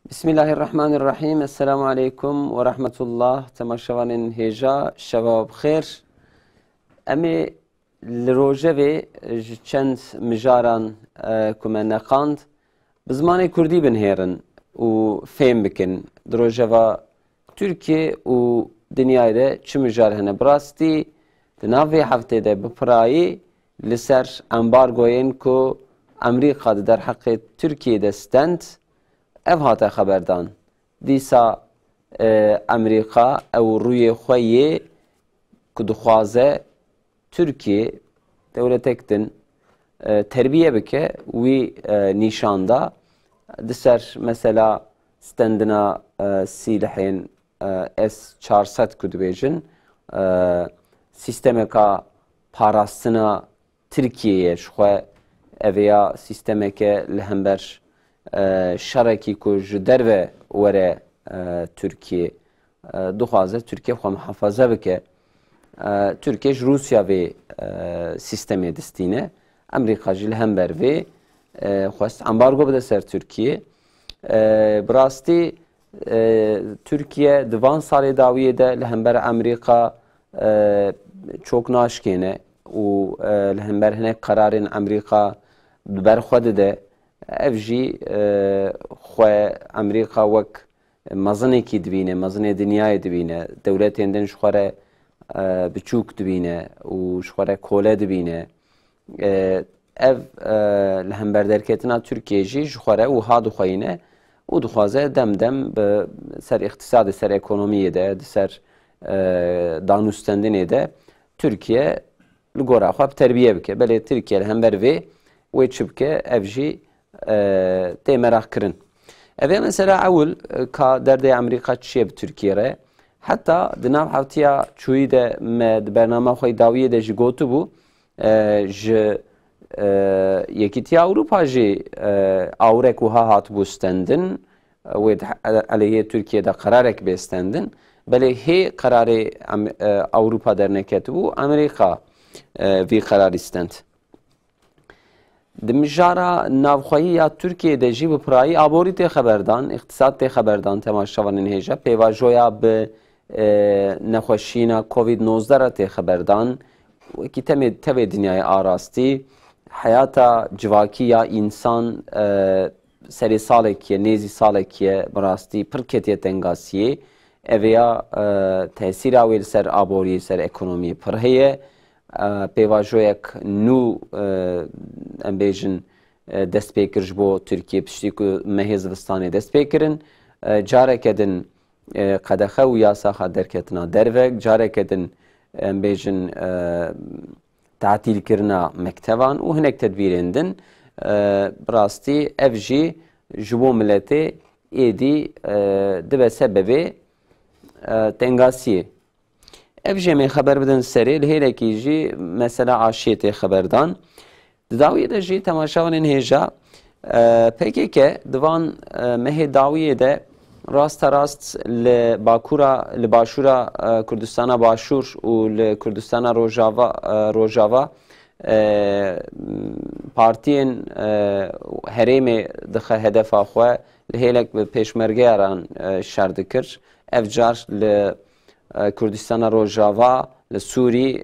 Bismillahirrahmanirrahim. Esselamu aleyküm ve rahmetullah. Temaşavanın heja, şevab khair. Emi lirojeve çend mijaran kumenekand. Bizmanê Kurdî binhêrin û fêm bikin. Di rojeva Türkiye û dinyayê de çi mijar hene. Bi rastî di nav vê heftê de bi pirayî li ser embargoyên ku Amerîka di derheqê Tirkiyeyê stend ev hate xeberdan. Dîsa Amerîka ew rûyê xwe yê ku dixwaze Tirkiye dewletek din terbiye bike wî nîşanda di ser mesela stendina silahên S-400 ku dibêjin sistemeka parastina Tirkiyeyê ji xwe ev ya sistemeke li hember şerekî ku ji derve were Tirkiye dixwaze Tirkiye xwe mihafeze bike. Türkiye ji Rusya vê sistemê distîne. Amerîka jî li hember vê xwest embargo bide ser Tirkiye. Bi rastî Tirkiye di van salê dawiyê de li hember Amerîka çok naşkêne û li hember hinek kararên Amerîka bi ber xwe dide. Ev jî xwe Amerîka wek mezinekî dibîne, mezinê dinyayê dibîne, dewletên din ji xwe re biçûk dibîne û ji xwe re kole dibîne. Ev li hember derketina Tirkiye jî ji xwe re wiha dixweyîne û dixwaze dem dem bi ser îqtisadê, ser ekonomiyê de, di ser danûstendinê de Tirkiye li gora xwe bi terbiye bike. Belê Tirkiye li hember vê wê çi bike ev jî tê merak kirin. Ev ê mesela ewil ka derdê Amerîka çi ye bi Tirkiye re heta di nav hewtiya çûyî de me di bername xwe dawiyê de jî gotibû ji Yekîtiya Ewropa jî awrek wiha hatibû stendin wê aleyhê Tirkiye de qararek bê stendin. Belê hê kararê Ewropa derneketibû Amerîka vî kararî stend. Di mijara navxweyî ya Tirkiye de jî bi pirayî aborî tê xeberdan, îqtisad tê xeberdan temaşavanên hêja pêvajoya bi nexweşîna Covid-19 re tê xeberdan wekî tevê dinyayê arastî heyata civakî ya însan serê salekî ye, nêzî salekî ye bi rastî pir ketiye tengasiyê. Ev ya tesîra wê li ser aboriyê, ser ekonomiyê pir heye. Pêvajoyek nû em bêjin dest pê kir ji bo Tirkiye piştî ku mehê zivistanê dest pê kirin. Careke din qedexe û yasaxa derketina derve, careke din em bêjin tatîlkirina mektevan û hinek tedbîrên din. Bi rastî ev jî ji bo miletê êdî dibe sebebê tengasiyê. Ev jê me xeber bidin serê li hêrekî jî mesela aşiyê tê xeberdan. Di dawiyê de jî temaşavanên hêja PKK di van mehê dawiyê de rasta rast li Bakûra, li başûra Kurdistana Başûr û li Kurdistana Rojava partiyên herêmê dixe hedefa xwe li hêlek bi pêşmergeyaran şer dikir. Ev car li Kurdistana Rojava, li Sûrî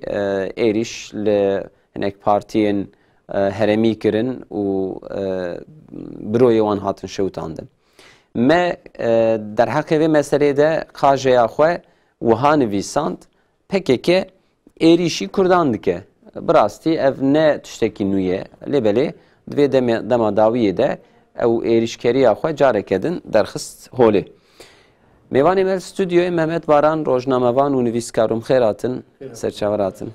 êriş li hinek partiyên heremî kirin û biroyê wan hatin şewitandin. Me derheqê vê meselê de qajeya xwe wiha nivîsand PKK êrişî Kurdan dike. Bi rastî ev ne tiştekî nû ye lêbelê di vê dema dawiyê de ew êrişkeriya xwe careke din derxist holê. Mêvanê me stûdyoyê Mehmet Baran rojnamevan û nivîskar xêr hatin, serçavar hatin.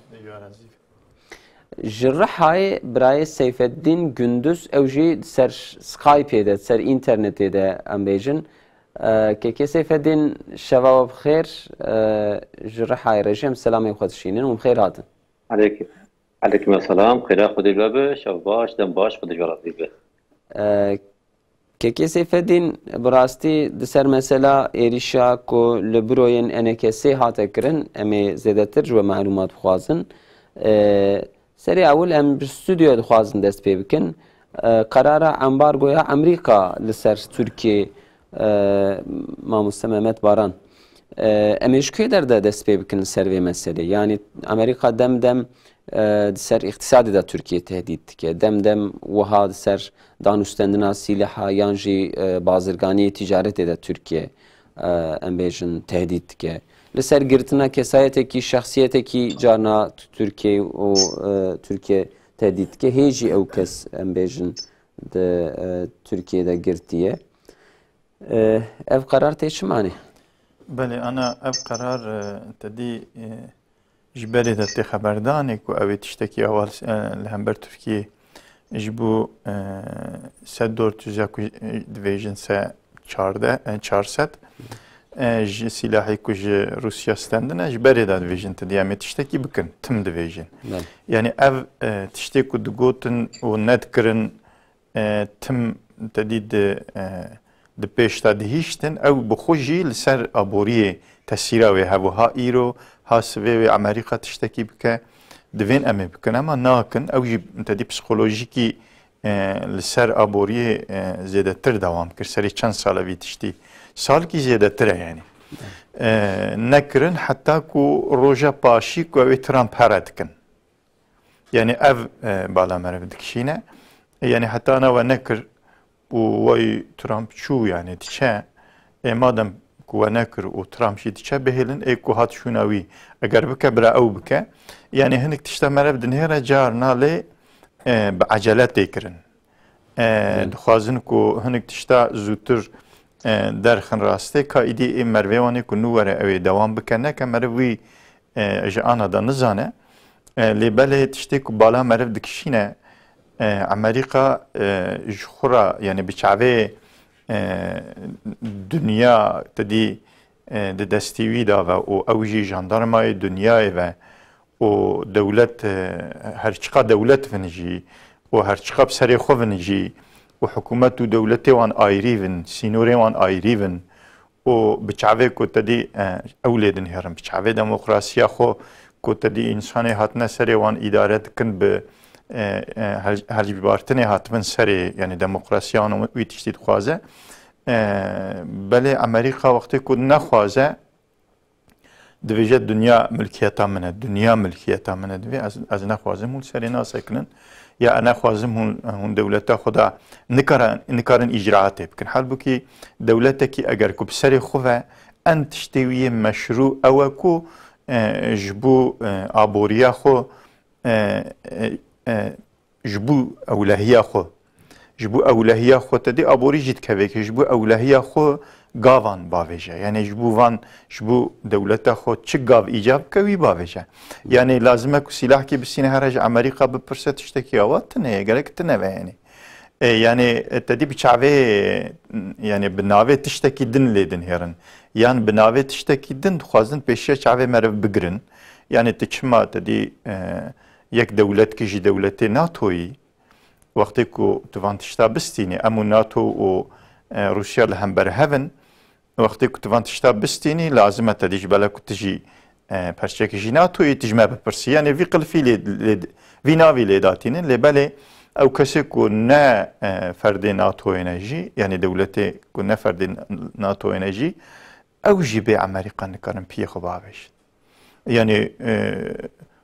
Ji Rihayê birayê Seyfeddîn Gündüz ew jî ser Skypeê de, ser internetê de em bêjin. Kêkê Seyfeddîn şeva we bixêr ji Rihayê re jî em selamê xwe dişînin û xêr hatin. Aleyküm selam, xêra xwedê be, şev baş, dem baş, xwedê jwara be. Kêkê Seyfeddîn bi rastî di ser mesela êrişa ku li biroyên NKS hate kirin em ê zêdetir ji we malûmat bixwazin. Serê ewil em ji stûdyoya dixwazin dest pê bikin. Karara embargoya Amerîka li ser Tirkiye مامۆستا مەمەد باران ئەمێش کوێ دەردە دەست پێ بکەن سەر vê meselê yanî ئەمریکا دەم ser اقتصادê da Tirkiye tehdît dike dem wiha ser danûstendina sîleha yan jî bazirganiyê tîcaretê de Tirkiye em bêjin tehdît dike li ser girtina kesayetekî şexsiyetekî carna Tirkiye û Tirkiye tehdît dike hê jî ew kes em bêjin di Tirkiye'de girtiye ev karar tê çi manê بله أنا أب قرار تدي جبالي تتي خبردانك وأوي تشتكي أول لهمبر تركيا جبو سدور تزاكو ديفيجن سا چارست جي سلاحي كوج روسيا ستندنا جبالي دا ديفيجن تدي أمي تشتكي بكن تم ديفيجن يعني أف تشتكو دقوتن وندكرن تم تديد د پێشتا دهیشتن ئەو بخۆژی لەسەر ئابۆریە تەسیراوێ هەبووها ئیرۆ هاسوێ ئەمریکا تشتێکی بکە دەبێن ئەمێ بکەن ئەمە ناکەن ئەوژی تەدی پسیکۆلۆژیکی لەسەر ئابۆریە زێدەتر داوام کرد سەری چەند ساڵەوی تشتی ساڵکی زێدەترە یعنی نەکردن حتاکو ڕۆژە پاشی و ئەوێ ترامپ هەرە دکن یعنی ئەv باڵامەرە بدکشینە یعنی هەتانەوە نەکرد وای ترامپ چو yani diçe madem ku nekir û Trump jî diçe bihêlin ê ku hat şûna wî eger bike bira ew bike yani hinek tişta merev dinêre carna lê bi ecelet tê kirin dixwazin ku hinek tişta zûtir derxin rastê ka îdî ê mervê wanê ku nû were ew ê dewam bike neke merev wî ji ana da nizane lê belê tiştê ku bala merev dikişîne أمريكا جخورا يعني بشعبه دنيا تدي دستيوي دا و أوجي جاندارماي دنيا و دولة هرشقا دولة فنجي و هرشقا بسري خو فنجي و حكومة دولتي وان آيريفن سينوري وان آيريفن و بشعبه كو تدي أولادن هرم بشعبه ديمقراطية خو كو تدي إنساني هاتنا سري وان إدارة كن ب هرجی بارتنی هاتمن سری یعنی دموکراسیان و تشتید خوازه بله امریکا وقتی که نخوازه دویجه دنیا ملکیتا منه دوی از نخوازم هون سری ناسکنن یا نخوازم هون دولتا خدا نکارن اجراعات بکن حال بو که دولتا که اگر که بسری خواه ان تشتیوی مشروع او کو جبو آبوریا خو جبو اولهیه خو تدی آبوری جید که که جبو اولهیه خو گاوان باویجه یعنی جبو دولت خو چه گاو ایجاب کوي باویجه یعنی لازمه که سلاح کی بسینه هرج امریکا بپرسه تشتکی آوات تنه گرک تنه yani تدی بچاوه yani بناوه تشتکی دن لیدن هرن yani بناوه تشتکی دن خوازن پیشه چاوه مرو بگرن yani تچما تدی یک دولت که جی دولت ناتویی وقتی که توان تشتا بستینی امو ناتو و روسیا لهم برهون وقتی که توان تشتا بستینی لازمه تدیج بلا که تجی پرچه که جی ناتویی تجمع بپرسی یعنی وی قلفی وی ناوی لیداتینن لباله او کسی که نه فرد ناتوی نجی یعنی دولت که نه فرد ناتوی نجی او جی به امریکا نکارن پیه خوابش یعنی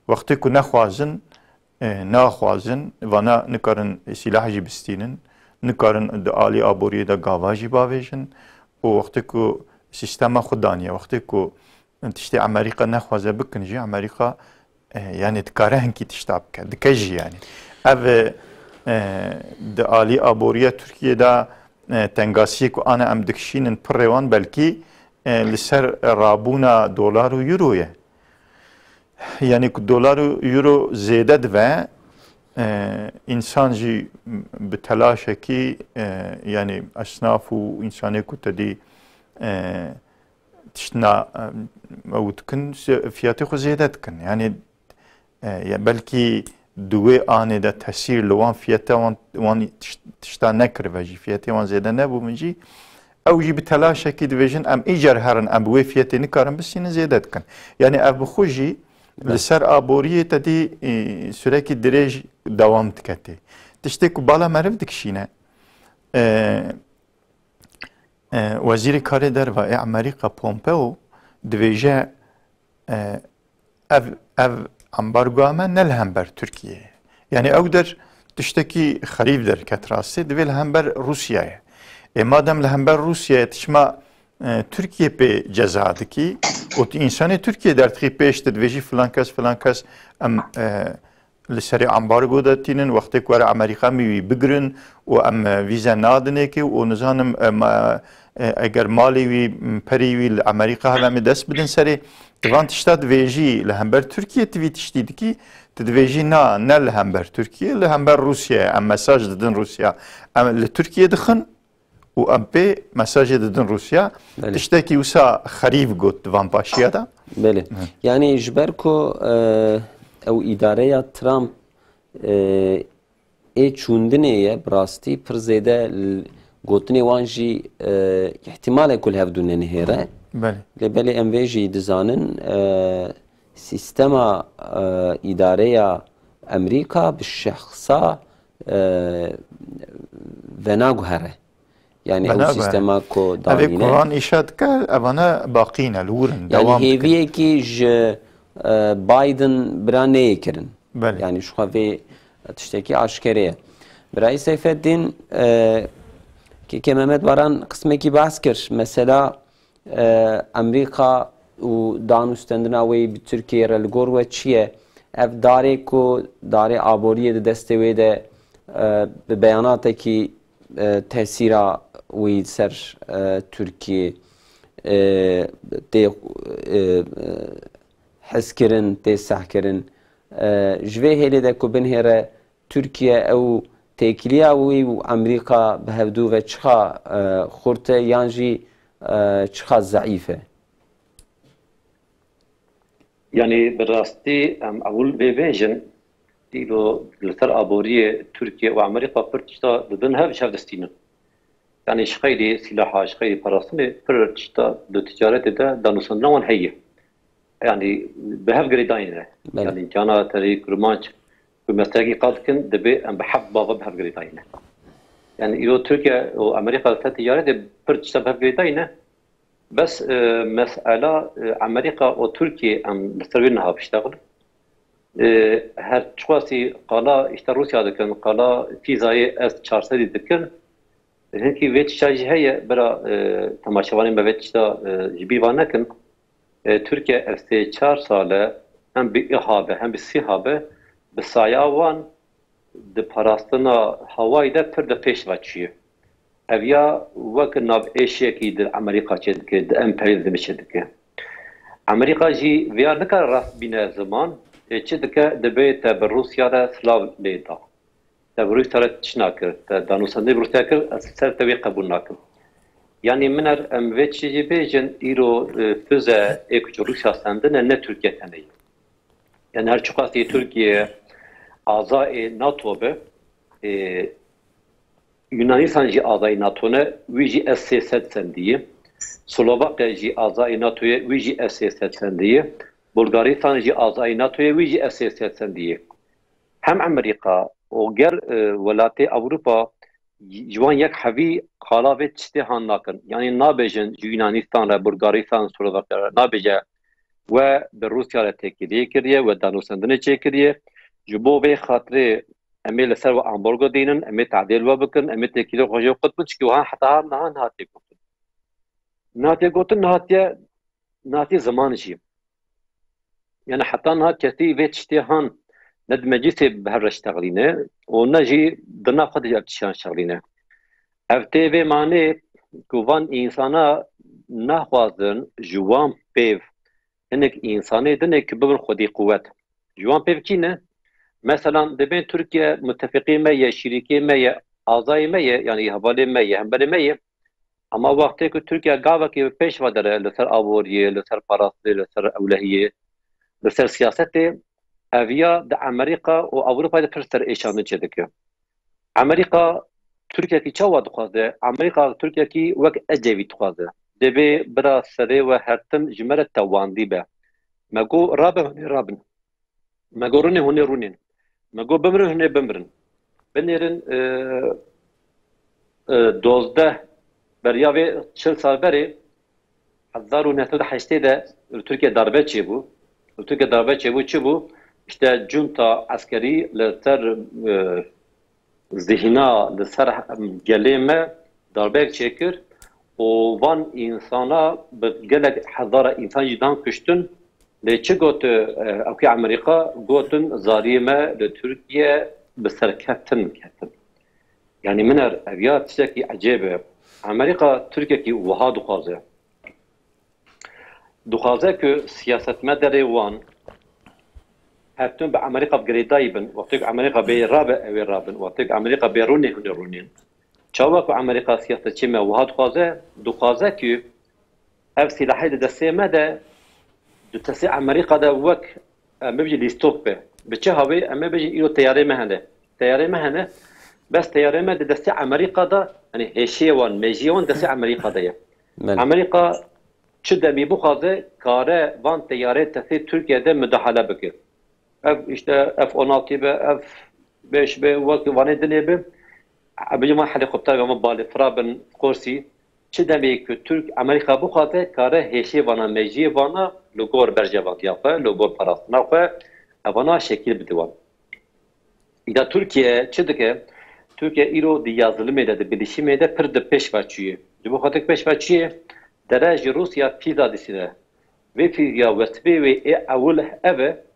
وقتی که نخوازن و نکارن سلاح جی بستینن نکارن عالی آبوری دا گاواجی باویجن و وقتی که سیستم خودانیه وقتی که تشتی امریکا نخوازه بکن جی امریکا yani dikare henki tiştab ke dikejî yani ev di alî aboriya Türkiye'de tengasiyê ku ana em dikişînin pirêwan belkî li ser rabûna dolar û euro ye yani ku dolar û euro zêde dibe insan jî bi telaşekî yani esnaf û insanê ku tedî tiştina ew dikin fiyatê xwe zêde dikin yani belkî دوی آنی دا تاثیر لوان فیاته وان تشتا نکرده جی فیاته وان زیاده نبود منجی او جی به تلاشه کی دویجن ام ایجار هرن ام بوی فیاته نکارن بسین زیاده کن یعنی اب خوشی لسر آبوریه تدی سرکی دریج دوام تکتی تشتی که بالا مرف دکشینه وزیر کاری دروازه امریکا پومپئو دویجه ev ambargo me ne lehember Türkiye. Yani ew der tiştekî xerîv derket rastî divê lehember Rusya'ya. Madem lehember Rusya'ya tişma Türkiye pê ceza dikî û insanê Türkiye dertixî pêş de divê jî filan kes em li serê ambargo de tînin wextê ku were Amerîka mî wî bigirin û em vîze nadinekê û nizanim eger malê wî perî wî li Amerîka heve em ê dest bidin serê divan tişta divê jî li hember Türkiye tivî tiştî dikî tu divê jî ne li hember Türkiye li hember Rusya'ya em mesaj didin Rusya em li Türkiye dixin û em pê mesajê didin Rusya tiştekî wisa xerîv got divan paşiya da. Belê. Yani ji ber ku ew îdareya Trump ê çûndinê ye bi rastî pir zêde gotinê wan jî ihtimalê ku li hev dûne nihêre. Lêbelê em vê jî dizanin sîstema îdareya Emerîka bi şexsa venaguhere. Yani ew sîstema ku danîne. Evê Kur'an îşa dike evane baqî ne li wirin yani hêviyekî ji Biden bira neyê kirin. Yani şu vê tiştekî aşkerê ye. Birayî Seyfeddîn Keke Mehmet Baran kısmekî bahs kir. Mesela Emerîka û danûstendina wê bi Tirkiye re li gor we çi ye? Ev darê ku darê aboriyê di destê wê de bi beyanatekî tesîra wî ser Tirkiye tê hezkirin, tê sehkirin. Ji vê hêlê de ku binhêre Tirkiye ew têkiliya wî û Emerîka bi hevdû ve çiqa xurt e yan jî çiqa zeîf e? Yani bi rastî em ewl bêbêjin dîlo li ser aboriyê Tirkiye û Amerîka pir tişta didin hev ji hev destînin. Yani ji xeyrî silaha, ji xeyrî parastinê pir tişta di ticaretê de danûstandina wan heye. Yani bi hev girêdayîne. Yani cana terî kurmanc ku mestekî qadikin divê em bi hev bava bi hev girêdayîne. Yani îro Tirkiye û Amerîka li ser ticaretê pir tişta bi hev girêdayîne. Bes mesela Amerika û Tirkiye em li ser wê niha piştexin. Her çiqasî qala işte Rusya dikin, qala fîzayê S-400 dikin. Hinkî vê tişta jî heye bira temaşevanên me vê tişta ji bîr van nekin. Tirkiye ev sê 4 sale hem bi İHA be hem bi SİHA be bi saya wan di parastina hawayê de pir di pêş ve çûye. Ev ya wek nav êşiyekî di Amerîka çê dike, di emperyalizmê çê dike. Amerîka jî vêya nikare rast bîne ziman, çi dike dibe te bi Rusya re silav lê da. Te bi Rusya re çi nakir, te danûstandinê bi Rusya kir, ez ser te wê qebûl nakim. Yani min em vê çi jî bêjin îro füze ê ku ji Rusya sendine ne Tirkiye tenê ye. Yani her çiqasî Tirkiye azayê NATO be, Yunanistan jî azayê NATO ne, wî jî S-300 sendiye. Slovakya jî azayê NATO'ye, wî jî S-300 sendiye. Bulgaristan jî azayê NATO'ye, wî jî S-300 sendiye. Hem Amerîka û ger welatê Ewropa ji wan yek hevî qala vê tiştê han nakin. Yani nabêjin ji Yunanistan re, Bulgaristan, Slovakya re nabêje we bi Rusya re têkiliyê kiriye, we danûstandinê çê kiriye. Ji bo vê xatirê em ê li ser we ambargo dînin, em ê tedêl we bikin, em ê têkiliyê xwe jê qut bin çikî wan heta niha nihatiye gotin. Nihatiye gotin nihatiye ziman jî. Yani heta niha kesî vê tiştê han ne di meclisê bi hev re ştexîne û ne jî di nav xwe de ev tiştan ştexîne. Ev tê vê manê ku van însana naxwazin ji wan pêv hinek însanê dine ku bibin xwedî quwet. Ji wan pêv kî ne? Mesela dibên Tirkiye müttefiqê me ye, şîrîkê me ye, azayê me ye, yani hevalê me ye, hemberê me ye. Ama wextê ku Tirkiye gavekê bi pêş ve dere li ser aboriyê, li ser parastî, li ser ewlehiyê, li ser siyasetê, ev ya di Amerîka û Ewropayê de pir ser êşandin çê dike. Amerîka Tirkiyekî çawa dixwaze? Amerîka Tirkiyekî wek ecevî dixwaze. Divê bira serê ve hertim ji me re tewandî be. Me got rabe hûnê rabin. Me got rûnê hûnê rûnên. Me got bimirin hûnê bimirin. Binêrin 12 بریا و 40 سال بری 1908 de Türkiye darbe çebu. Türkiye darbe çebu çebu işte junta askeri leter zihna leser geleme darbe çekir. O van insana gelek hazara insan jidan kuştun. Le çi got Akı Amerika gotun zarime le Türkiye beserketin ketin. Yani miner eviyat şeki acebe. Amerika Türkiye ki vaha duhaze. Duhaze ki siyaset medere wan هاتون بأمريكا بقريدايبن وقتك أمريكا برابع أو رابن وقتك أمريكا بروني هني رونين شاوك أمريكا سياسة شما وهاد خازة كي أف سلاحي دسي مدى دتسي أمريكا دا وك مبجي ليستوبه بتشهوي أما بيجي إلو تياري مهنة بس تياري مهنة دسي أمريكا دا يعني هشيوان مجيوان دسي أمريكا دا أمريكا شدة بيبو خازة كاره وان تياري تسي تركيا دا مداخلة بكر işte F-16 be, F-5 be, vane dine be. Abicama helikopter ve bali fraben korsi. Çi demek ki Türk Amerika bu kadar kare heşe vana meciye vana logor bercevat yapı, logor parasına koy. Vana şekil bidivan. İda Türkiye çi Türkiye iro di yazılımı da bilişimi de pır de peşvaçıya. Bu kadar peşvaçıya derece Rusya pizza disine. Ve pizza vestbe ve avul eve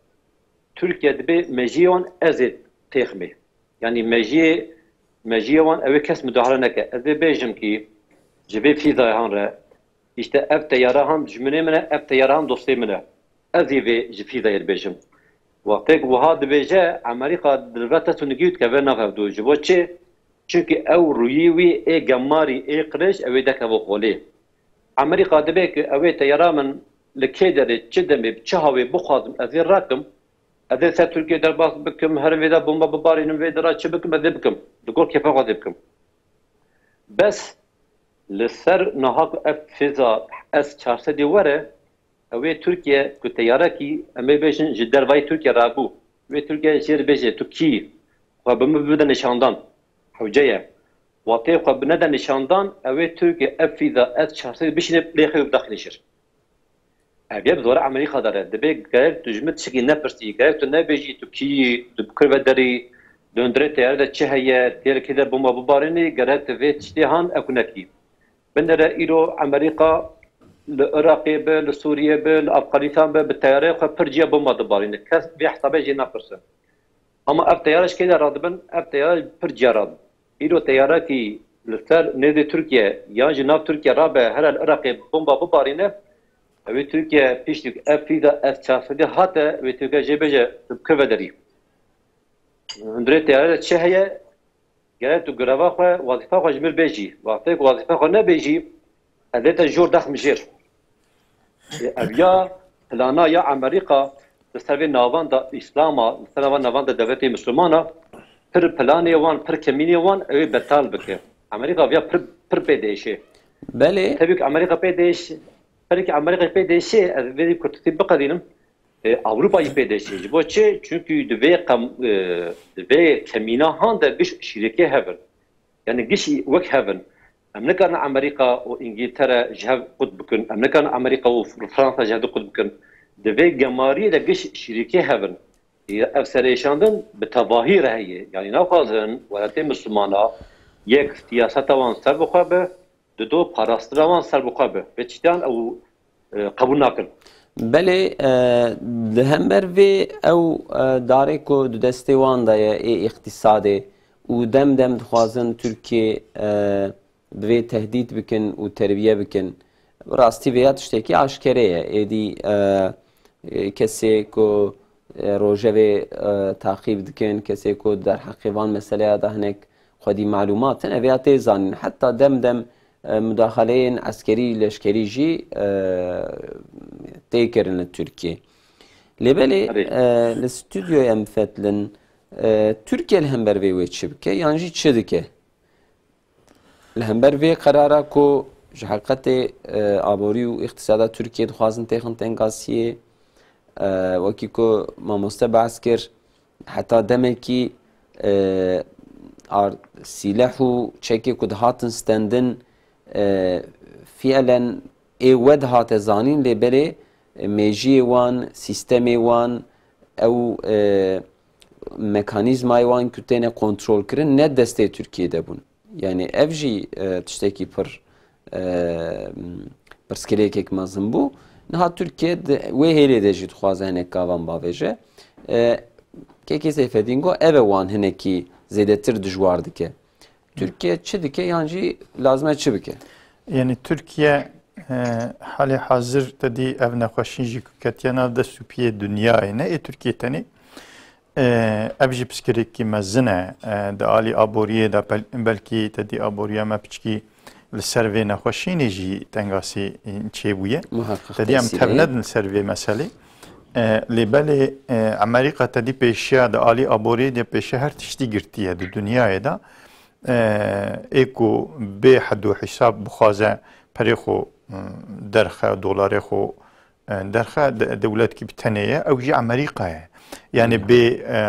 Türkiye'de bir mejiyon ezid tekmi. Yani mejiyon evi kes müdahale neke. Ezid bejim ki jibe fizay hanre işte ev teyara han cümle mene ev teyara han dostu mene. Ezid ve fizay bejim. Vaktek vahad beje Amerika devlete tunigiyut ke ve nafevdu. Jibo çi? Çünkü ev ruyivi e gammari e qreş evi deke bu kholi. Amerika debe ki evi teyara men lekedere çidemi çahavi bu khazım ezid rakım Adeta Türkiye derbas bıkım, her veda bomba babarinin vedara çıbıkım, ede bıkım. Dukor kefe gade bıkım. Bes, lisser nahak fiza es çarse divare, ve Türkiye küteyara ki, eme bejin jiddervay Türkiye rabu. Ve Türkiye jir beje, Türkiye. Ve bimi bide nişandan, havceye. Vatı ve bine de nişandan, ve Türkiye fiza es çarse bişinip lehiyub dakhilişir. Ev zor Amerika dare. Debe gerek tücmet şeki ne persi, gerek tu ne beji tu ki tu kırve deri döndüre teyar da çeheye tehlikede bomba bubarini gerek ve çtihan ekunaki. Bendere iro Amerika le Irak'e be, le Suriye be, le Afganistan be teyare xwe perciye bomba dibarini. Kes bir hesabı jina persi. Ama ev teyar şekede radibin, ev teyar perciye rad. İro teyara ki ser nezi Türkiye, yan jinav Türkiye rabe herel Irak'e bomba bubarini ve Türkiye piştik fiza esçafede hatta ve Türkiye cebeje kıvederi. Ndre teyare çeheye gerek tu grava xwe vazifa xwe jmir beji. Vakti vazifa xwe ne beji adeta jor daxm jir. Evya plana ya Amerika serve navan da İslam'a, navan da devleti Müslümana pir planı wan pir kemini wan ev betal bike. Amerika vya pir pedeşe. Beli. Tabii ki Amerika pedeşe. Belki Amerika pedeşe, ve kurtutup bakadınım. Avrupa'yı pedeşe. Bu çe çünkü dve kemina handa bir şirke heven. Yani giş vek heven. Amerika Amerika o İngiltere cev kut bükün. Amerika Amerika o Fransa cev kut bükün. Dve gemari de giş şirke heven. Efserişandın betabahi rehiye. Yani nafazın velate Müslümana yek siyasata van serbukhabe دو پاراستراوان سر بقابه و چیتان او قبول نکن. بله دهمبر و او داره که دو دستوان دای اقتصادی و دم دخوازن ترکیه به تهدید بکن و تربیه بکن راستی ویات شتکی آشکریه ایدی کسی که روژه تعقیب دکن کسی که در حقیقان مسئله دهنک خودی معلومات ویات زانن حتی دم müdahaleyin askeri leşkerici tekerin Türkiye. Lebeli le stüdyoya mfetlin Türkiye lehember ve çibke yani çedike. Lehember ve karara ko hakikati abori u iktisada Türkiye dxwazin texin tengasiye وکی کو ماموسته بحث کرد حتی دمکی سلاح و چکی کد هاتن ستندن فعلا ايود هات زانين لبري ميجي وان سيستمي وان او ميكانيزماي وان كتينه كنترول كرن نه دسته تركيا دبون يعني افجي تشتكي بر برسكليكك مازن بو نها تركيا وهيلي دجي تخوازه هنك كاوان باوجه كيكي سيفدينغو ايوه وان هنكي زيدتر دجوار دكه Türkiye çi dike yani lazım çi bike? Yani Türkiye hali hazır dedi ev nexweşîn ketiyana da süpiye dünyayê ne Türkiye tenê ev jî piştgirêkî mezin e di alî aboriyê de belkî tedî aboriya me piçkî li ser vê nexweşînê jî tengasî çêbûye. Tedî em tevnedin li ser vê meselê. Lê belê Amerîka tedî pêşiya di alî aboriyê de pêşiya her tiştî girtiye di dünyayê de ایکو به حد و حساب بخوازه پریخو درخه دلاری خو درخه دولت کی بتنیه او جی امریکا یعنی به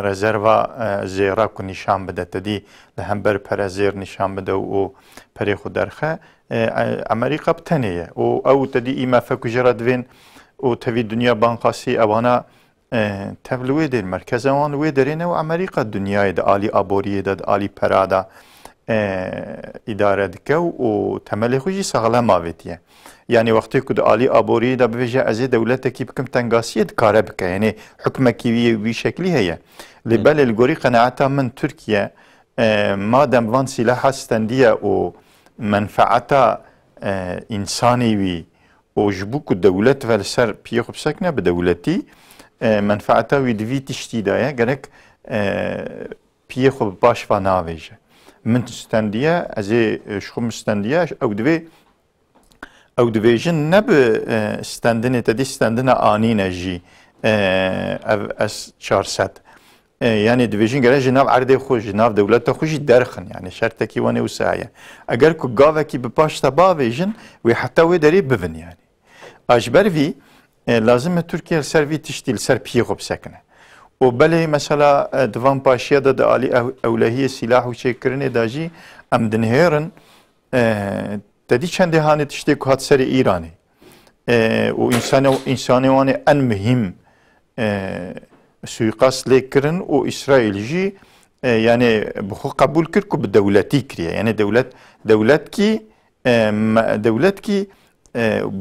رزروا زیرا کو نشان بده تدی لهمبر پرزیر نشان بده او پریخو درخه امریکا بتنیه او تدی ایما فکو جرد وین او توی دنیا بانقاسی اوانا تبلوی در مرکز آن وی درینه و امریکا دنیای ده عالی آبوریه ده عالی پرادا اداره دکه و تملی خوشی سغلام آویتیه یعنی وقتی که عالی آبوری دا بویژه از دولت کی بکم تنگاسیه کاره بکه یعنی حکم کیوی وی شکلی هیه لبال الگوری قناعتا من ترکیه مادام وان سلاح هستندیه و منفعتا انسانی وی و جبوک دولت ولسر پیخب سکنه به دولتی منفعتا وی دوی تشتی دایه گرک پیخب باش و ناویجه من استندیه از شخم استندیه او دویجن نب استندنه تدی استندنه آنی نجی از 400 یعنی دویجن گره جناب عرض خو جناب دولت خوشی درخن یعنی شرط کی ونه وسایه اگر کو گاوه کی به پاش تبا ویجن و حتی و دری ببن یعنی اجبر وی لازم ترکیه سر وی تشتیل سر پیغب سکنه و بله مثلا دوام پاشیه ده عالی اولهی سلاح و چکرنه داجی ام دنهرن تدی چند هانه تشتی که هات سر ایرانی و انسانی وانه ان مهم سویقاست لیکرن و اسرائیل جی یعنی بخو قبول کرد که به دولتی کریه یعنی دولت کی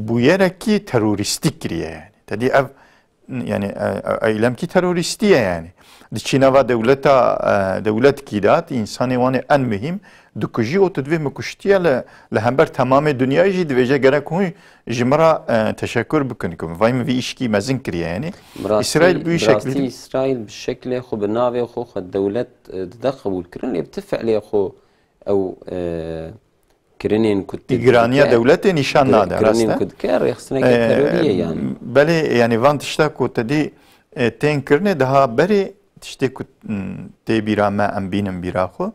بویره کی تروریستی کریه یعنی تدی اف yani eylem ki teröristiye yani. Çin'e ve devlet kidat insanı vane en mühim dukuji o tedvi mekuştiye le hember tamamı dünyayı jid veje gerek huy jimra teşekkür bükünüküm. Vay mı bir işki mezin kiriye yani. İsrail bu şekli. İsrail bir şekli xo benavi xo devlet da kabul kirin li btif'li xo او كرينين كنت إيرانية دولتي نشان ناده كرينين كنت كار يخصنا كترولية يعني بله يعني وان تشتاكو تدي تين كرني دها بري تشتاكو تبيرا ما أم بينم بيراخو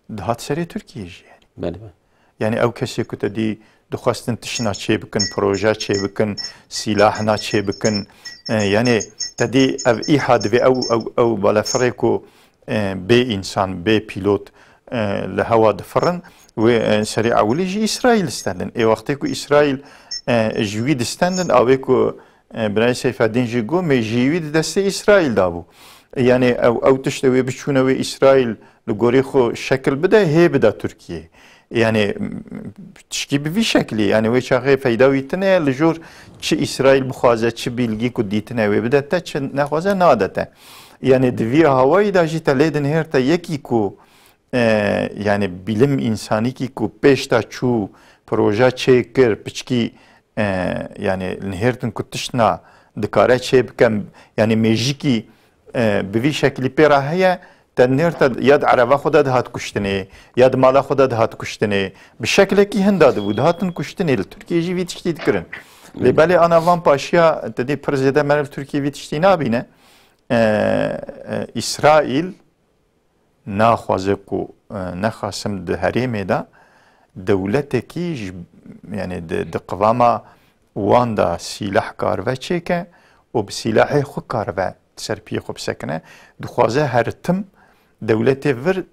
دها تسري تركيا يعني بله يعني أو كسي كنت دي دخواستن تشنا شيء بكن بروجات شيء بكن سلاحنا شيء بكن يعني تدي أو إيحاد في أو بلا فريقو بي إنسان بي بيلوت لهوا دفرن و سریع اولیجی اسرائیل استندن ای وقتی که اسرائیل جوید استندن آوی که برای سیفادین جیگو می جوید دست اسرائیل دابو یعنی او تشتوی بچونه و اسرائیل لگوری خو شکل بده هی بده ترکیه یعنی تشکی به شکلی یعنی وی چاقه فایداوی تنه لجور چه اسرائیل بخوازه چه بیلگی که دیتنه وی بده تا چه نخوازه ناده تا یعنی دوی هوایی دا جیتا لیدن هر تا یکی که yani bilim insani ki ku peşta çu proje çekir piçki yani nehirtin kutuşna dikare çebkem yani mejiki bir şekli perahiye تنهرت يد عربه خدا دهات كشتني يد مالا خدا دهات كشتني بالشكل كي هنداد ودهاتن كشتني التركي جي فيت شتي دكرن لبالي انا وان باشيا تدي برزيدا مال التركي فيت شتي نابينه اسرائيل ناخوازه کو نخاسم ده هریمه دا دولتکی yani de qvama wanda silah karve çeke o silahı xu karve serpiye xu sekne dixwaze her tim devlete vir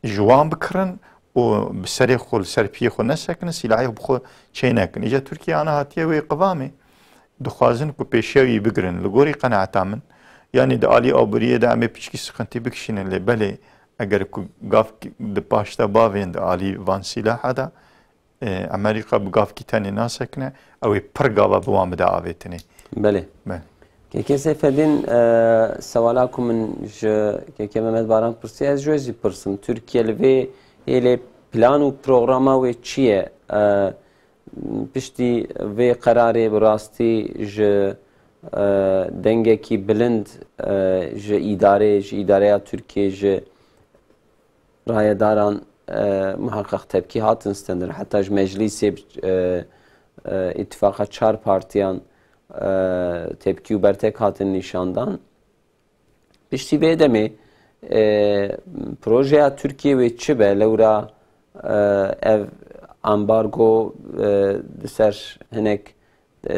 jwan bikrin و بسري خو سرپی خو نسکن سلاحی بخو چی نکن ایجا ترکیه آنها هاتیه وی قوامی دخوازن کو پیشوی بگرن لگوری قناعتا من یعنی د عالی آبوریه دا امی پیچکی سخنتی بکشینن لی بله اگر کو گاف د پاشتا باوین د عالی وان سلاح دا امریکا بگاف کی تانی ناسکنه او پر گاوا بوام دا آویتنه بله که کسی فدین سوالاکم من که محمد باران پرسی از جوزی پرسم ترکیه لوی ایلی پلان و پروگراما و چیه پشتی وی قراره براستی دنگه کی بلند اداره ترکیه رایداران محقق تبکی هاتن استندر حتی مجلس اتفاق 4 پارتیان tepki و برتک هاتن نشاندان پشتی بیده می پروژه ترکیه و چه به لورا ev ambargo سر هنک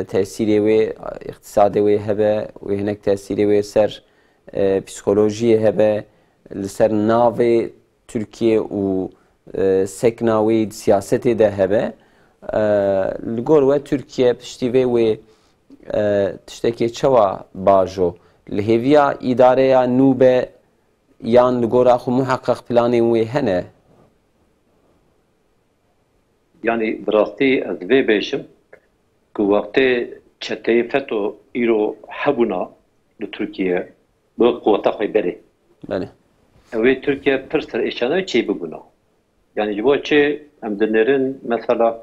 تأثیری و اقتصادی و هبه و هنک تأثیری و سر پسیکولوژی هبه لسر ناو ترکیه و سکناوی سیاستی ده هبه لگور و ترکیه پشتی و تشتکی چوا باجو لهویا اداره نوبه یان لگور آخو محقق پلانی و هنه yani براستی از وی بیشم که وقتی چته فتو ایرو هبونا در ترکیه به قوتا خوی بره بله اوی ترکیه پرسر اشانه چی ببونا yani جبو چه هم دنرین مثلا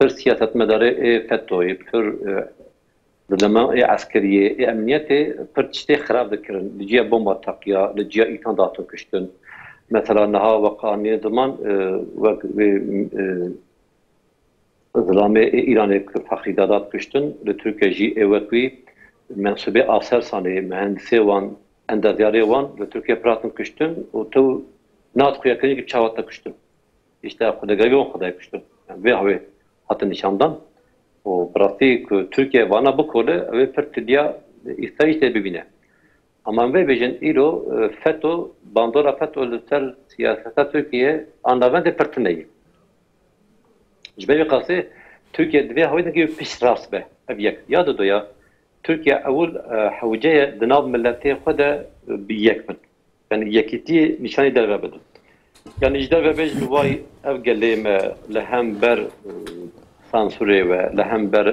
پر سیاست مداره فتوی پر دلما عسکریه امنیت پر چته خراب دکرن لجیا بمب تقیا لجیا ایتان داتو کشتن مثلا نها وقانی دمان و ظلام ایران فخری دادات کشتن لترکیه جی اوکوی منصوبه آثار سانه مهندسی وان اندازیاری وان لترکیه پراتن کشتن و تو نات خویا کنی که چاوات کشتن işte خداگاهی اون خدای کشتن ve هوی hatta nişandan o pratik Türkiye vana bu kolu ve pertidia isterişte bibine ama ve bejin ilo FETÖ bandora FETÖ ser siyasete Türkiye anlavan de pertineyi جبهه قاسي تركيا دبي هويدا كي بيش راس به ابيك يا دو يا تركيا اول حوجيه دناب ملتي خدا بيكمن يعني يكيتي نشاني دربه بدو يعني جدار بيج دواي اف قليم لهم بر سانسوري و لهم بر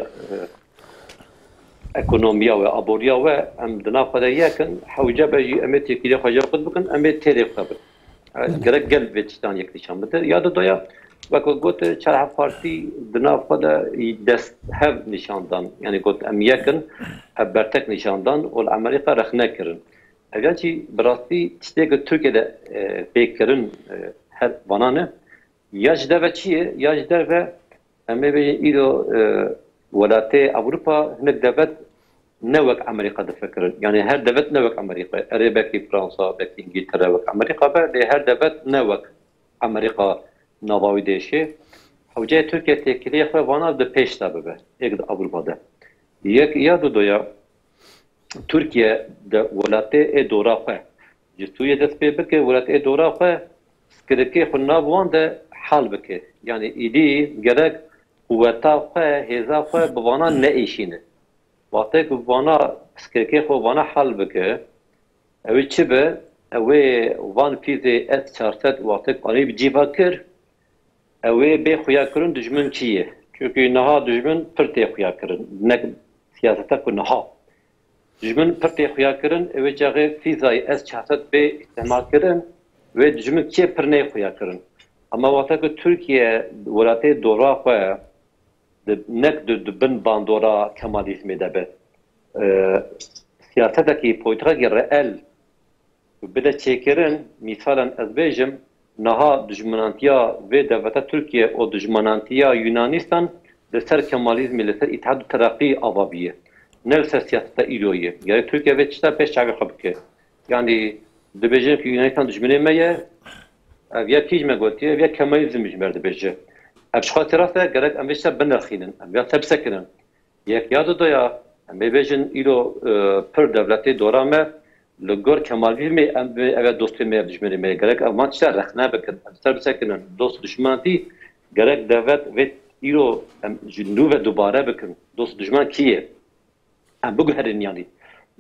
ايكونوميا و ابوريا و ام دناب خدا يكن حوجه بيجي امتي كي خجا قد بكن امت تيري خبر قرق قلب بيتشتان يك نشان بده يا دو يا وقت گوت چرا پارتی دناف خود دست هف نشاندان یعنی گوت امیکن برتک نشاندان و امریکا رخنه کرن اگر چی براستی چیزی که ترکیه بیکرن هر وانانه یاج در و چیه یاج در و امی به ایرو ولایت اروپا هنگ دوت نوک امریکا دفکرن یعنی هر دوت نوک امریکا عربی فرانسا بکی انگلترا و امریکا بعد هر دوت نوک امریکا نواوی دیشه حوجه ترکیه تکیلی خواه وانا ده پیش تابه به یک ده اوروپا ده یک یا دویا ترکیه ده ولایت دورا خواه جستوی دست پی بکه ولایت دورا خواه سکرکی خود ناوان ده حال بکه یعنی ایدی گرک قوتا خواه هزا خواه بوانا نئیشینه وقتی که وانا سکرکی خود وانا حال بکه اوی چی به اوی وان پیزه اس 400 وقتی کنی بجیبا کر اوی به خویا کرن دجمن چیه çünkü naha dجمن پرته خویا کرن نه سیاستا کو naha dجمن پرته خویا کرن اوی جاغه فیزای اس 400 به استعمال کرن و dجمن چه پرنه خویا کرن اما وقتی که ترکیه ولایت دورا خو نه د بن باندورا کمالیزم ده به سیاستا کی پویترا رئل بده چیکرن مثلا از بیجم نها دجمنانتیا و دولت ترکیه و دجمنانتیا یونانیستان لسر کمالیزم لسر اتحاد و ترقی آبابیه نه لسر سیاست ایلویه یعنی ترکیه و چتا پیش چاقی خوب که یعنی دبیجن که یونانیستان دجمنه میه یا کیج مگوتیه یا کمالیزم مجمر دبیجه ابشخاطی راسته گرد اموشتا بنرخینن یا تبسکنن یک یاد دویا میبیجن ایلو پر دولتی دورامه لگور کمالی می اول دوستی می دشمنی می گرک اما چه رخنه بکن سر بسکنن دوست دشمنی گرک دوت و ایرو جنو و دوباره بکن دوست دشمن کیه ام بگهرین یعنی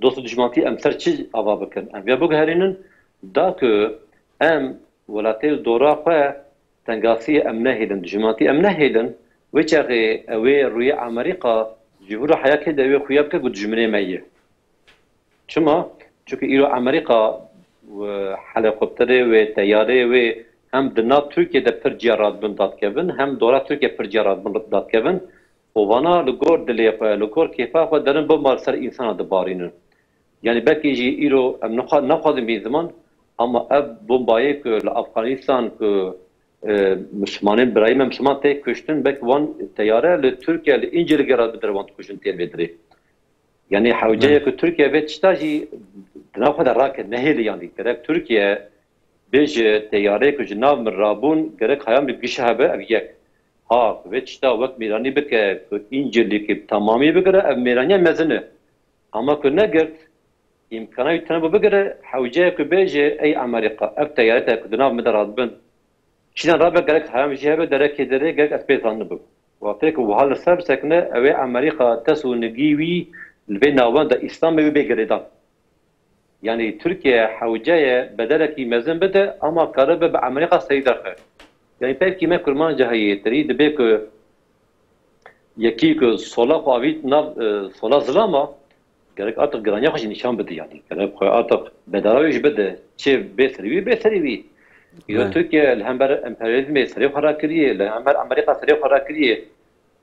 دوست دشمنی ام سر چی آوا بکن ام یا بگهرینن دا که ام ولایت دورا خو تنگاسی ام نهیدن دشمنی ام نهیدن و چه اوی روی امریکا جهور حیات که دوی خویاب که دشمنی میه چما çünkü İro Amerika ve helikopteri ve teyare ve hem dina Türkiye'de pir ciharat bin datkevin hem dora Türkiye pir ciharat bin datkevin o vana lugor dili yapaya lugor kefa ve derin bu malser insan adı barinin yani belki ji İro nafazim bir zaman ama ev bombayı ki Afganistan ki Müslümanın birayim Müslüman tek kuştun belki van teyare Türkiye inceli gerat bidir van kuştun telvediri yani havcaya ki Türkiye ve çtaji ناخذ الراكد نهيلي يعني كذا تركيا بيجي تياريك وجناب من رابون كذا خيام بيجيشها بأبيك ها ويتشتا وقت ميراني بك إنجلي كي تمامي بكرة ميرانيا مزنة أما كنا قلت إمكانه يتنبه بكرة حوجاك بيجي أي أمريكا أب تياريك جناب من رابون شينا رابع كذا خيام بيجيها بدرك كذا كذا أثبت عنه بك وقتك وهذا السبب سكنة أوي أمريكا تسو نجيوي البين ناوان دا إسلام بيجريدا yani Türkiye havcaya bedeleki mezun bede ama karabı be Amerika sayıdır. Yani pek kime kurman cahiyetleri de belki yeki ki sola pavit nav sola zlama gerek artık granya hoş nişan bede yani. Gerek artık bedaraviş bede çe beserivi. Yani Türkiye hember emperyalizmi seri harakiriye, hember Amerika seri harakiriye.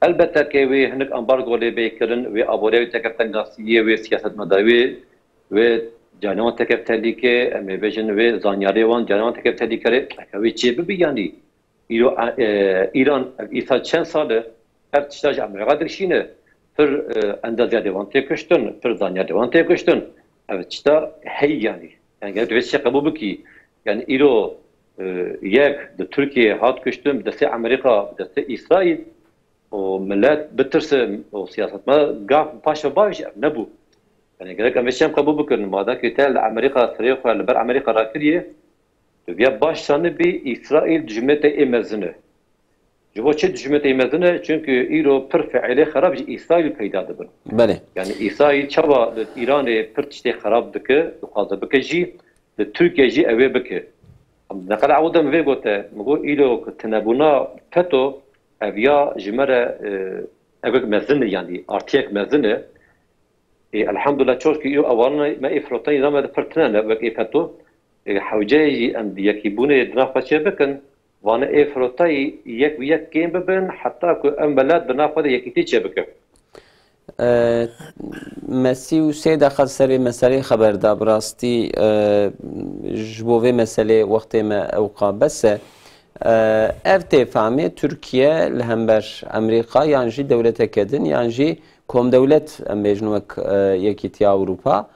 Elbette ki ve henüz ambargo le bekirin ve abone tekeften gasiye ve siyaset madavi ve Canıma tekef tehlike, emebejin ve zanyarı olan canıma tekef tehlikeli ve çebi bir yani. İran, İsa çen salı, her tiştaj Amerika dirşine, pır endazya devan tekuştun, pır zanyar devan tekuştun. Evet işte hey yani. Yani gerçekten bir şey kabul ki, yani İro, yek de Türkiye hat kuştun, deste Amerika, deste İsrail, o millet bitirse o siyasetme gaf paşa baş ne bu? يعني قالك أمشيهم قبول بكرن ما ذاك يتال أمريكا صريخ ولا بر أمريكا راكرية تبيا باش سنة بإسرائيل جملة إمازنة جوا شد جملة إمازنة çünkü إيرو بر فعله خراب إسرائيل پیدا دبن بله يعني إسرائيل شبا إيران بر تشتي خراب بك وقاضي بك جي تركيا جي أوي بك نقل عوضا مفي قلت مقول إيرو تنابونا فتو أبيا جمرة أبيك مازنة يعني أرتيك مازنة الحمدلله چوش که اوان ما افراطی نام ده پرتنه و افاتو حوجه ام یکیبونه دنافچه بکن وان افراطی یک و یک گیم ببن حتی که ام بلد دنافده یکیتی چه بکن مسی و سه داخل سری مسئله خبردا براستی جبوه مسئله وقت ما اوقا بس افت فهمه ترکیه لهمبر امریکا یعنی دولت کدن یعنی کم دولت امبیجنوک یکیتی اروپا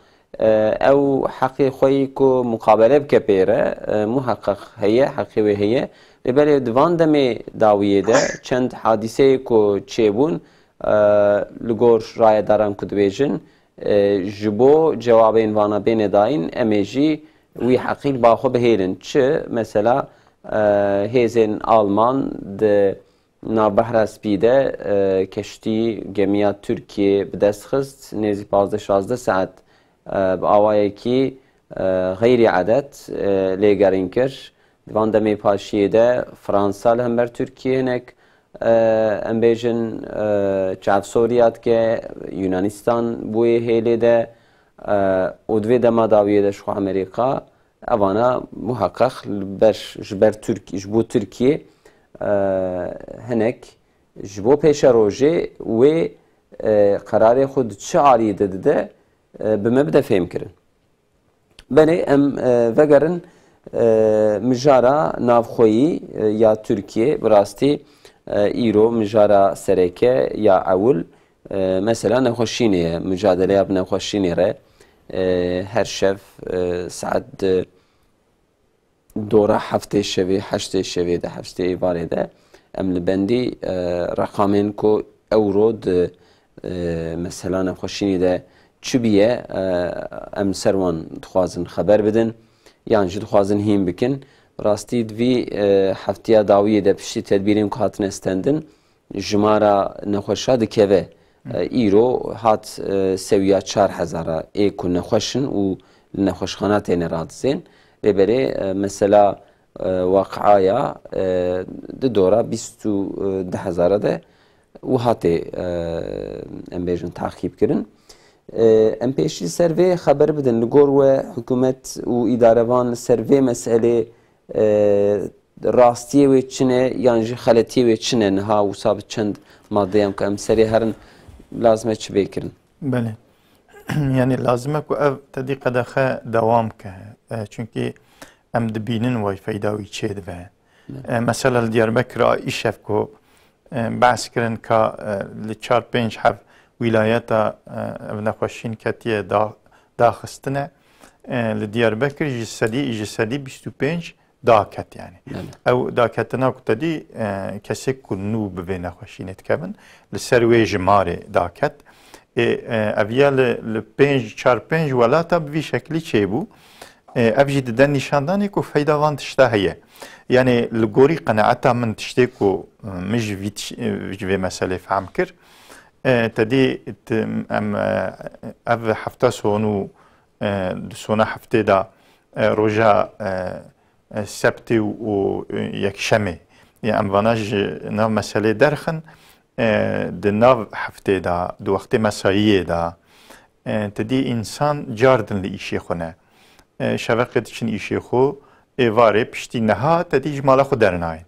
او حقی خویی کو مقابله بکپیره محقق هیه حقی و هیه بله دوان دمی داویه ده چند حادثه کو چیبون لگور رای دارن کدویجن جبو جوابین وانا بین داین امیجی وی حقیق باخو بهیلن چه مثلا هیزن آلمان ده نابهر سپیده کشتی گمیا ترکیه به دست خست نزدیک 15-16 ساعت با آوایی کی غیر عادت لیگرین کر دوان دمی پاشیه ده فرانسا هم بر ترکیه نک امبیجن چاف سوریات که یونانستان بوی هیلی ده ودوی دما داویه ده شو امریکا اوانا محقق بر جبو ترکیه هنک جبو پیش روزه و قرار خود چه عالی داده به مبدا فهم کردن. بله ام وگرن مجارا نافخویی یا ترکیه براستی ایرو مجارا سرکه یا اول مثلا نخوشینه مجادله اب نخوشینه ره هر شف ساعت دوره هفته شوی هشته شوی ده هفته وارده امل بندی رقمین کو اورود مثلا نخوشینی ده çibiye em serwan dixwazin xeber bidin yan jî dixwazin hîn bikin rastî divî heftiya dawiyê de piştî tedbîrên ku hatine stendin ji mara nexweşa dikeve îro hat sewiya 4000 ê ku nexweşin û li nexweşxana têne radizên lêberê mesela waqiaya di dora 210,000 de û hatê em bêjin taxîb kirin. Em pêşî ser vê xeber bidin li gor we hikûmet û îdarevan li ser vê meselê rastiyê wê çi ne yan jî xeletiyê wê çi ne niha wisa bi çend maddeyem ku em serê herin lazim e çi vê kirin? Belê. Yani lazim e ku ev tedî qedexe dewam ke. Çünkü em dibînin way feyda wî çê dibe. Mesela li Diyarbekirê îşev ku behs kirin ka li 4-5 hev wîlayeta ev nexweşîn ketiye daxistine li Diyarbekir ji sedî 25 daket yani. Ew daketina ku tedî kesek ku nû bi vê nexweşînê dikevin li ser wê ji marê daket. Ev ya li 4-5 welata bi vî şeklî çêbû. Ev jî dide nîşandanê ku feyda van tişta heye. Yani li gorî qenaeta min tiştê ku min ji vê meselê fehm kir tedî em ev hefta son û di sona heftê da roja sebtê û yekşemê em vana ji nav meselê derxin di nav heftê da di wextê mesayiyê da tedî însan cardin li îşê xwe ne şeveqê diçin îşê xwe êvarê piştî neha tedî ji mala xwe dernayên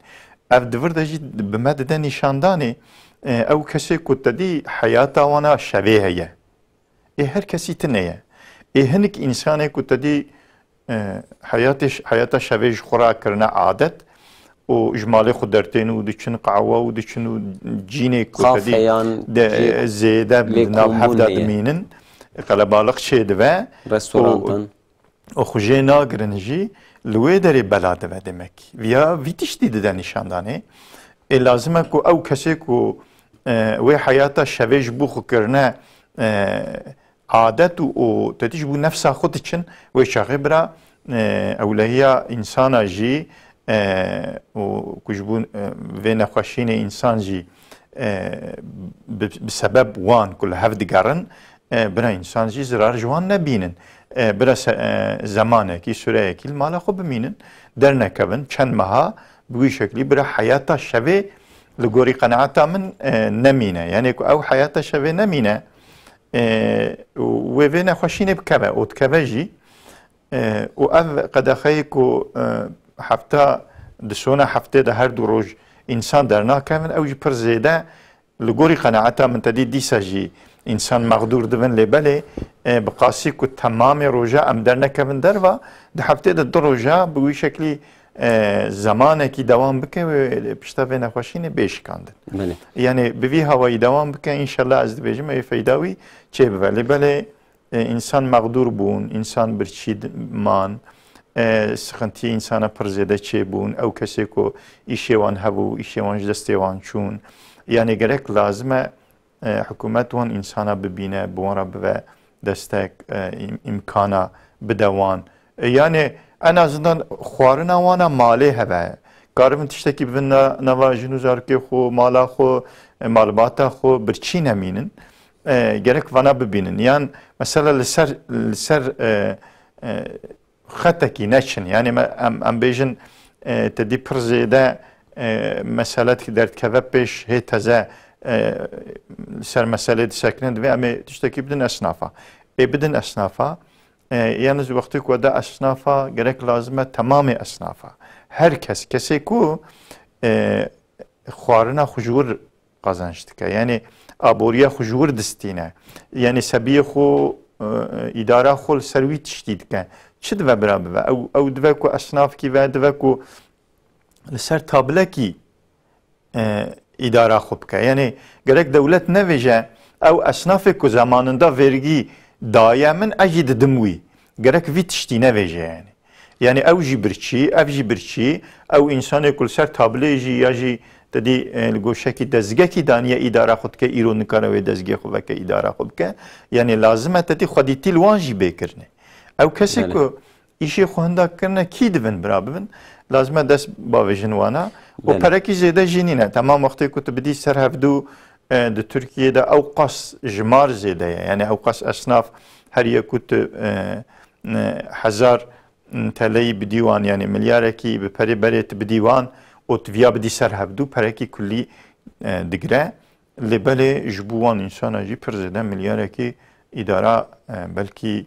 ev divir de jî bi me dide nîşandanê ew kesê ku tedî heyata wana şevê heye her kesî tune ye hinek însanê ku tedî heyata şevê ji xwe ra kirine adet û ji malê xwe dertên û diçin qewa û diçin û cînê ku tedî zêde nav hevda dimînin qelebalix çê dibe restorantan û xwe jê nagirin jî li wê derê bela dibe demek. Ya vî tiştî dide nîşandanê lazim e ku ew kesê ku wê heyata şevê ji bo xwe kirine adet û tedî ji bo nefsa xwe diçin wê çaxê bira ewlehiya însana jî û ku ji bo vê nexweşînê însan jî bi sebeb wan ku li hev digerin bira însan jî zirar ji wan nebînin bira zemanekî süreyekî li mala xwe bimînin dernekevin çend meha bi wî şeklî bira heyata şevê li gorî qenaeta min nemîne yani ku ew heyata şevê nemîne wê vê nexweşînê bikeve û dikeve jî û ev qedexeyê ku hefta di sona heftê de her du roj însan dernakevin ew jî pir zêde li gorî qenaeta min tedî dîsa jî însan mexdûr dibin lêbelê bi qasî ku temamê roja em dernekevin derva di heftê de du roja bi wî şeklî zamanekî dewam bike wê pişta vê nexweşînê bêşikandin. Yani bi vî hewayî dewam bike înşallah ez dibêjim ew feyda wî çê bibe lêbelê însan mexdûr bûn însan birçî man sıxintiyê însana pir zêde çêbûn ew kesê ku îşê wan hebû îşê wan ji destê wan çûn yani gerek lazim e hikûmet wan însana bibîne bi wan re bibe destek imkana bide wan yani en azından xwarina wana malê hebe karibin tiştekî bibin nava jin û zarokê xwe mala xwe malbata xwe birçî nemînin gerek vana bibînin yan mesela li ser xetekî neçin yani em bêjin tedî pir zêde meselet derdkeve pêş hê teze ser meselê disekinin divê em ê tiştekî bidin esnafa bidin esnafa yalnız wextê ku de esnafa gerek lazim e temamê esnafa herkes kesê ku xwarina xwe ji wir qazanc dike yani aboriya xwe ji wir distîne yani sebiyê xwe îdara xwe li ser wî tiştî dike çi dibe bira bibe ew dibe ku esnafkî ve dibe ku li ser tabilekî îdara xwe bike yani gerek dewlet nevêje ew esnafê ku zamanında vergî daye min ez jî didim wî gerek vî tiştî nevêje yani ew jî birçî ev jî birçî ew însanê ku li ser tabilê jî ya jî تدی لگوشکی دزگکی دانیه اداره خود که ایران نکاره دزگی خود که اداره خود که یعنی لازمه تدی خودی تلوانجی بکرنه او کسی که ایشی خونده کرنه کی دبن برابن لازمه دست با وجنوانا و پرکی زیاده جنینه تمام وقتی که تبدی سر هفدو د ترکیه ده اوقاس جمار زیاده یعنی اوقاس اصناف هر یکوت 1000 تلی بدیوان یعنی میلیارد کی به پری بریت بدیوان و تویا بدی سر هفدو پرکی کلی دگره لبله جبوان انسان جی پر زده میلیارد کی اداره بلکی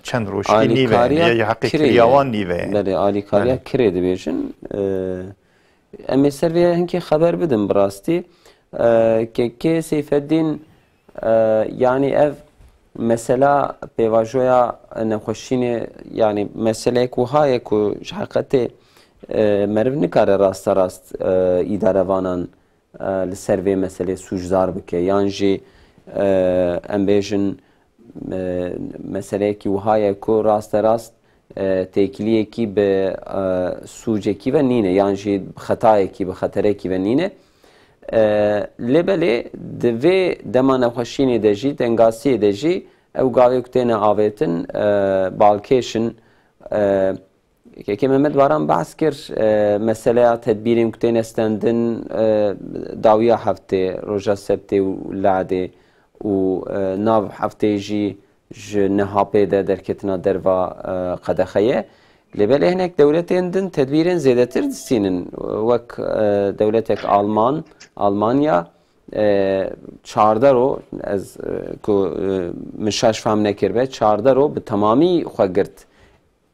چند روشی نیوه یا حقیقی یوان نیوه بله آلیکاریا کرده بیشن امی سرویه هنگی خبر بدم براستی که سیفالدین یعنی اف مثلا پیواجویا نخوشینه یعنی مثلا کوهای کو حقیقت مرو نکاره راست اداره وانان لسروی مثلا سوجدار بکه یعنی جی امبیشن مثلا کوهای کو راست تکلیه کی به سوجه کی و نینه یعنی جی خطای کی به خطره کی و نینه لبله دوی دمان خوشینی دجی دنگاسی دجی او گاوی کتین آویتن بالکیشن که محمد واران بحث کر مسئله تدبیریم کتین استندن داویا هفته روژا سبته و لعده و ناو هفته جی نهابه ده درکتنا دروا قدخیه لبله هناك دولتين دن تدبيرين زيادة تردسينن وك دولتك ألمانيا چاردرو از کو مشاش فهم نکرده چاردرو به تمامی خواهد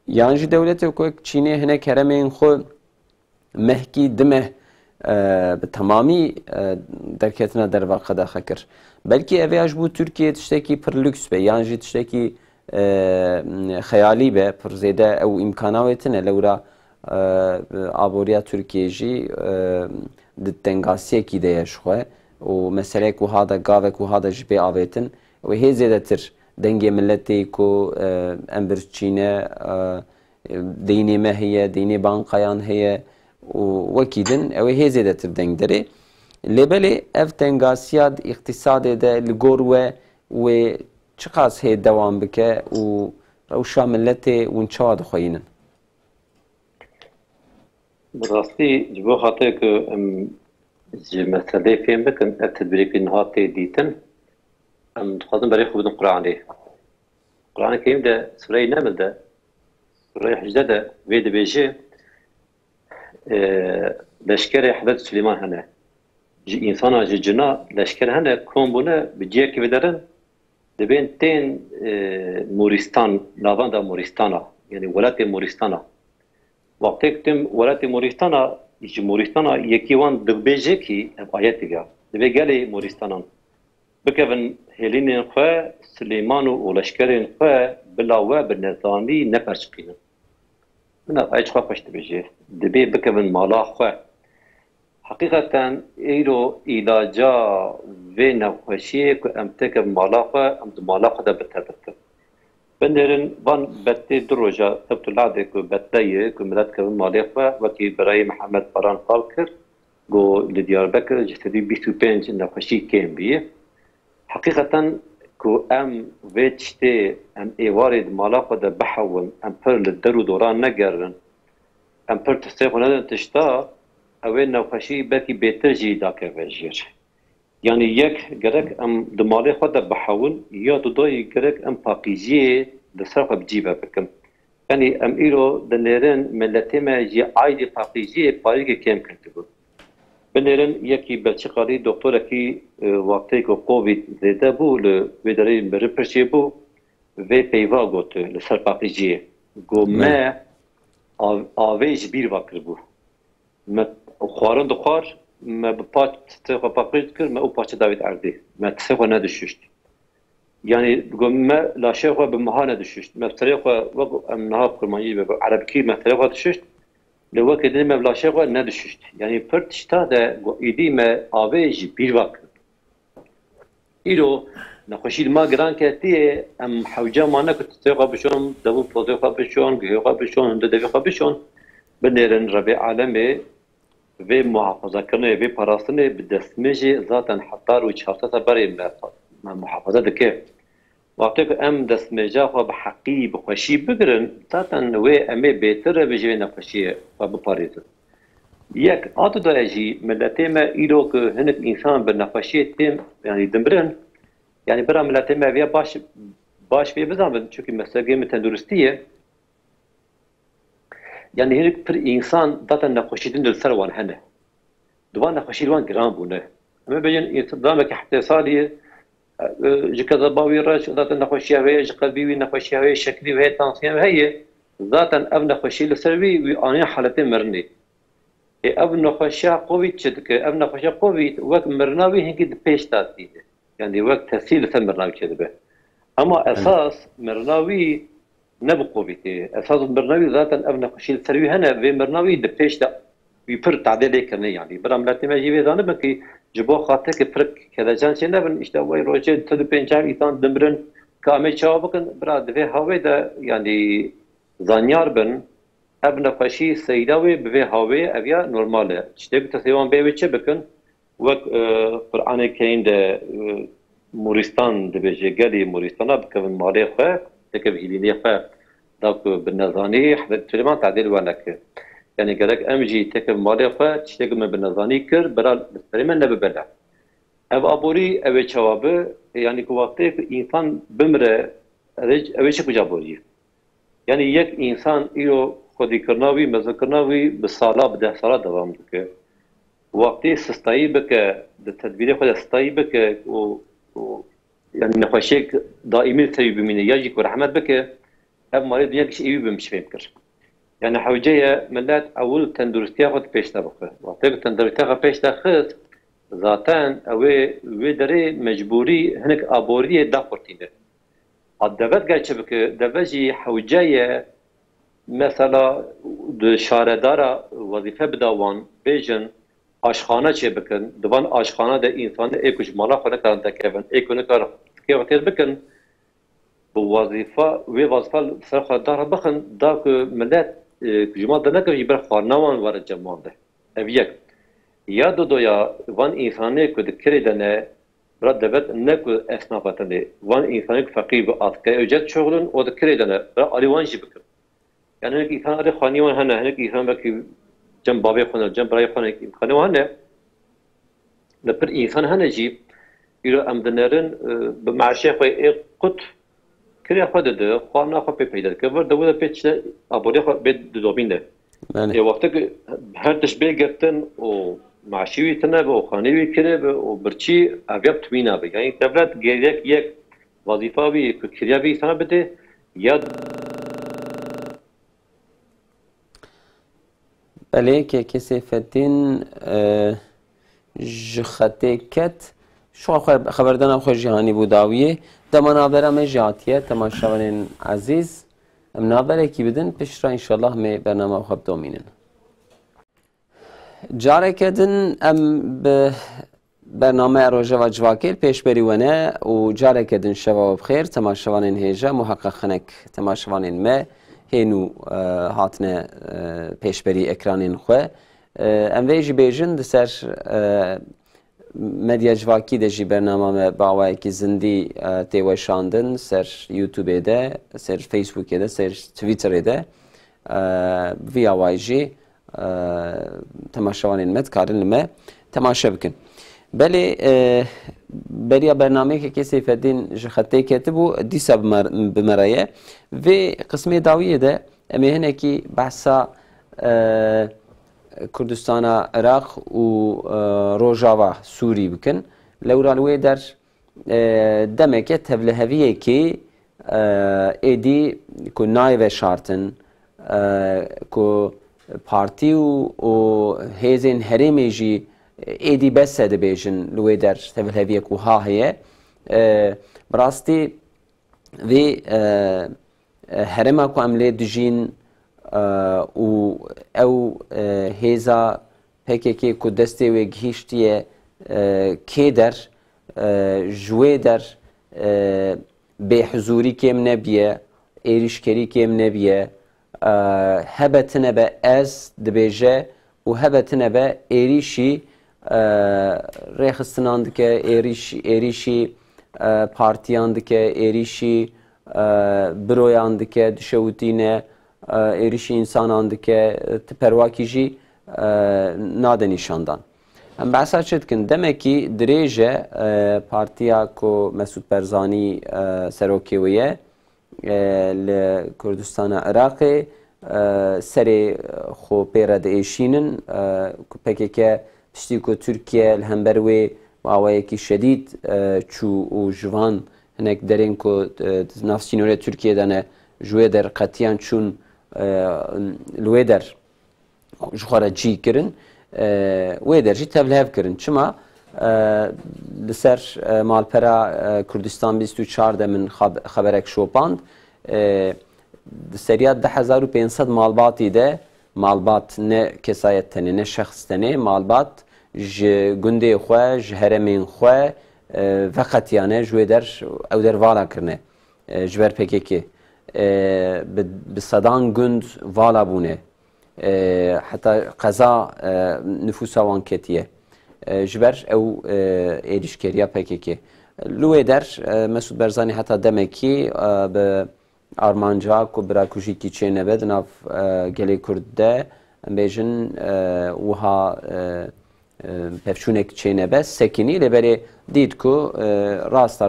یعنی دولت کو چینه هناك هرمين خو مهکی دمه به تمامی درکتنا در واقع داخل کر بلکه اویاش بو ترکیه تشتکی پر لوکس به یعنی تشتکی خیالی به پر زیاده او امکاناتنه لورا آبوریا ترکیه جی دنگاسیه کی دیش خواه و مسئله کو هادا گاوه کو هادا جبه آویتن و هی زیاده تر دنگی ملتی کو امبر چینه دینی مهیه دینی بانقیان هیه وكيدن او هي زيادة الدنگ داري لبالي اف دنگاسياد اقتصاد ده لغوروه و چقاس هي دوام بكه و روشا ملتي ونشاد خوينن براستی جبو خاطر که مسئله فهم بکن التدبیری که نهاتی دیتن خواستم برای خوب بدون قرآنی قرآن کریم ده سوره نمل ده سوره حجده ده وید بیجه لشکر حضرت سلیمان هنه انسان ها جنا لشکر هنه کن بونه بجیه که بدارن دبین تین مورستان ناوان دا مورستانا یعنی ولایت مورستانا وقتی کتیم ولایت مورستانا مورستانا یکی وان دبیجه کی آیت دیگه دبی گلی مورستانان بکن هلینین خواه سلیمان و لشکرین خواه بلاوه بنظامی نپرچقینن من ایش خواه پشت بیجه دبی بکن مالا خواه حقیقتا ایرو علاجا و نخوشیه که امتک مالا خواه امت مالا خواه دا بتر بتر بندرن وان بته دروجا ثبت العاده که بتایه که مدد که مالا خواه وکی برای محمد فران قال کرد گو لدیار بکر جسدی 25 نخوشی کم بیه حقیقتا که ام ویچته ام ایوارد مالا خواه دا بحون ام پر لدرو دوران نگرن ام پر تستیقو ندن تشتا اوه نوخشی بلکی بهتر جیدا که وجیر یعنی یک گرک ام دماغی خود بحاول یا دودای گرک ام پاکیزی دسر خود بجیبه بکم یعنی ام ایرو دنیرن ملتی ما جی عایدی پاکیزی پایی که کم کرده بود بنیرن یکی بلچقالی دکتر کی وقتی که کووید زیده بود لوداری برپرچی بود و پیوا گوت لسر پاکیزی گو ما آویج بیر واکر بود خوارن دخوار ما بپاچ تسخو پاکیز کرد ما او پاچ داوید اردی ما تسخو ندششت یعنی بگم ما لاشه خو به مها ندششت ما طریق و ام نهاب کرمانی به عربی کی ما طریق دششت لو کدی ما لاشه خو ندششت یعنی پرتشتا ده ایدی ما آویج بیر وقت ایرو نخوشی ما گران کتی ام حوجا ما نکت تسخو بشون دو پوزخو بشون گهخو بشون هند دوی خو بشون بنیرن ربی عالمه ve muhafaza kırne ve parasını bir destmeci zaten hatta o çarşıda bari muhafaza dike. Vakti ki em destmeca xwe bi heqî bi xweşî bigirin zaten wê em ê bêtir bi jê nexweşiyê xwe biparêzin. Yek adı da jî milletê me îro ku hinek însan bi nexweşiyê têm yani dimirin yani bira milletê me vê baş vê bizanin çünkü meselê me tenduristî yani hinek pir însan zaten nexweşî din li ser wan hene. Divan nexweşî wan giran bûne. Em ê bêjin damekî heftê salî ji kezebawî reş zaten nexweşiya wê ji qelbî wî nexweşiya wê şeklî wê tansiyon heye zaten ev nexweşî li ser wî aniya haletê mirinê. Ev nexweşiya Covid çi dike? Ev nexweşiya Covid wek mirina wî hingî di pêş da dîne. Yani wek tesîr li ser mirina wî çedibe. Ama esas mirina wî ne bi Covidê. Esas mirina wî zaten ev nexweşî li ser wî hene vê mirina wî di pêş da wî pir tadêlê kirine yani. Bira milletê me jî vê zanibin ki ji bo xatekê pir kelecan çê nebin işte wê rojê ti di pênc însan dimirin ka em ê çawa bikin bira divê havê de yani zanyar bin ev nexweşî seyda wê bi vê havê ev ya normal e. Tiştekî te sêwan bê wê çi bikin wek Qur'anê Kerîm de Moristan dibêje gelê Moristana bikevin malê xwe teke bi hîlînê xwe da ku bi nezanî Hezret Süleyman tadêl wan nekir. Yani gerek em jî teke bi malê xwe tiştekî me bi nezanî kir bira li serê me nebibele. Ev aborî ev ê çawa bi yani ku wextê ku însan bimire ev ê çi kuca borî. Yani yek insan îro xwedîkirina wî mezirkirina wî bi sala bi 10 sala dewam dike. Wextê sistayî bike di tedbîrê xwe de sistayî bike û yani nexweşiyek daîmî li ser wî bimîne ya jî ku rehmet bike ev malê dunya kişî êwî bimişvêm kir. Yani hewceye millet ewil tenduristiya xwe pêş de bixe. Wextê ku tenduristiya xwe pêş de xist zaten ew ê wê derê mecbûrî hinek aboriyê daxurtîne. Devlet gerçi bike devlet jî hewceye mesela di şaredara vazife bida wan bêjin aşxane çê bikin divan aşxane de însanê ê ku ji mala xwe nekarin tekevin ê ku nekarin têr bikin bu vazife wê vazife ser xwe dara bixin da ku millet ji mal de nekir jî ber xwarina wan were ceman de. Ev yek. Ya doya van însanê ku di kirê de ne bira devlet ne ku esnafa tenê van însanê ku feqîr bi atkê ücret şoğlun o di kirê de ne bira alî wan jî bikin. Yani hinek însan erê xanî wan hene hinek însan belkî cem bavê xwe ne cem birayê xwe ne imkanê wan hene li pir însan hene jî îro em dinerin bi meşê xwe ê qut kirê xwe dide xwarina xwe pê peyda dike vir de wê de pê tişte aboriyê xwe bê didobîne. Wextê ku her tişt bê girtin û معشی وی تنه به خانه وی کرده به و برچی اویاب توینا به یعنی دولت گریک یک وظیفه وی کریه وی sana بده یا بله که کسی فتین جخته کت شو خبردان خو جهانی بوداویه دمانابرا مجاتیه تماشاورین عزیز منابره کی بدن پشرا انشالله می برنامه خوب دومینن جارك دن ام برنامه روجه و جواکر پیش بری ونه و جارك دن شوا بخير تماشوانين هيجا محقق خنك تماشوانين ما هينو هاتنا پیش بری اکرانين خو ام ويجي بيجن دسر مدیا جواکی دجی برنامه باوای کی زندی تیوشاندن سر یوتیوب ده سر فیسبوک ده سر توییتر ده وی آوایجی تماشاوانین مد کارن لما تماشا بکن بله بریا برنامه که کسی فدین جخته کتبو دیسا بمرایه و قسم داویه ده امی هنه کی بحثا کردستان عراق و روجاوا سوری بکن لورالوی در دمکه تبلهویه کی ایدی کو نایو شارتن کو پارتی و هیزن هرمی جی ایدی بس ده بیشن لوی در تبلهویه کو ها هیه براستی وی هرما کو عمله دجین و او هیزا پککی کو دسته و گهیشتیه کی در جوی در به حضوری کم نبیه ایریشکری کم نبیه هبتنه به از دبیجه و هبتنه به ایریشی ریخستنان دکه ایریشی پارتیان دکه ایریشی برویان دکه دشوتینه ایریشی انسانان دکه تپرواکی جی نادنیشاندان هم بحثا چید کن دمکی دریجه پارتیا کو مسعود برزانی سروکیویه لکردستان عراقی سری خو پیرد ایشینن پکی که پشتی که ترکیه الهمبروی و آوایکی شدید چو و جوان هنک درین که نفسینوری ترکیه دانه جوی در قطیان چون لوی در جخواره جی کرن وی در جی تبلیغ کرن چما لسر مالپرا کردستان 24 من خبرک شوپاند سریات 10500 مالباتی ده مالبات نه کسایت تنه نه شخص تنه مالبات ج گنده خواه ج هرمین خواه فقط یانه جوی در او در والا کرنه جبر پکی که بصدان گند والا بونه حتی قضا نفوس وان کتیه جبر او ایدیشکریا پکی که لوی در مسعود برزانی حتی دمکی به آرمانجا کو براکوشی کی چه نبود ناف گلی کرده بیشن وها پفشونک چه نبود سکنی لبری دید کو راست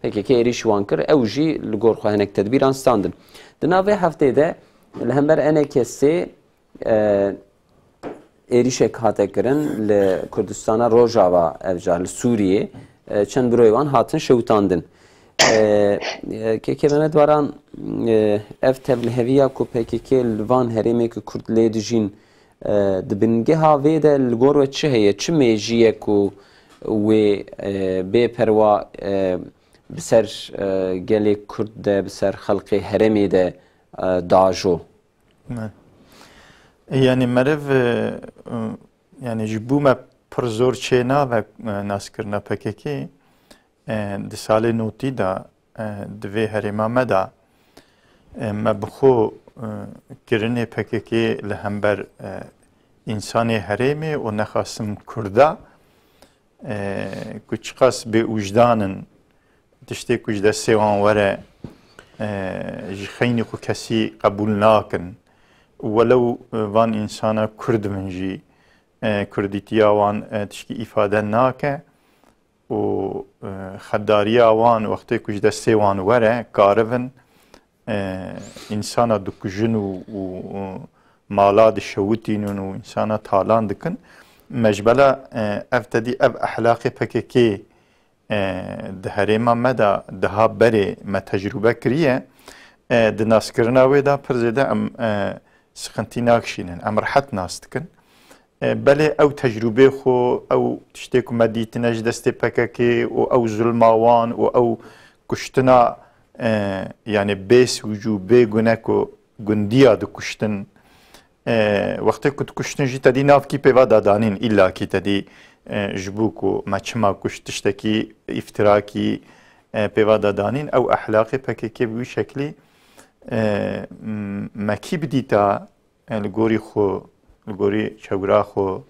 پکی که ایریش وان کر اوجی لگور خواهنک تدبیران ستاندن دناوی هفته ده لهمبر انه کسی ایریشک هاته کرن لکردستان روجاوا افجار سوریه چند برویوان هاتن شوتاندن که ممد واران اف تبلیغیا کو پکی لوان هریمه که کرد لیدجین دبنگه ها ویده لگور و چه هیه چه میجیه کو و به پروا بسر گلی کرد بسر خلق هرمی ده داجو یعنی مرف یعنی جبوم پرزور چینا و ناسکرنا پکی د سال نوتی دا دوی هریما مدا مبخو کرنه پککی لهمبر انسان هریمه و نخواستم کرده کچقاس به وجدانن تشتی کجده سیوان وره خیلی خو کسی قبول ناکن ولو وان انسان کرد منجی کردیتیا وان تشکی افاده ناکه و خداری آوان وقتی کج دسته وان وره کارون انسان دکجن و مالاد شوتینون و انسان تالان دکن مجبلا افتدی اب احلاقی پککی ده ما مدا ده بره ما تجربه کریه ده ناس کرنا ویدا پرزیده ام سخنتی ناکشینن ام راحت ناس دکن بله او تجربه خو او تشتێک مدیتنەش دەستێ پەکەکێ و او ظلماوان و او کشتنا یعنی بێ سوج و بێ گونەک و گوندیا دکوشتن وەختێ کو دکوشتن ژی تەدی ناوکی پێوا دادانین ئیلاکی تەدی ji bo ku me çima kuş tiştekî îftirakî pêva dadanîn ew ehlaqê pekekê bi wî şeklî mekî bidîta li gorî xwe li gorî çewra xwe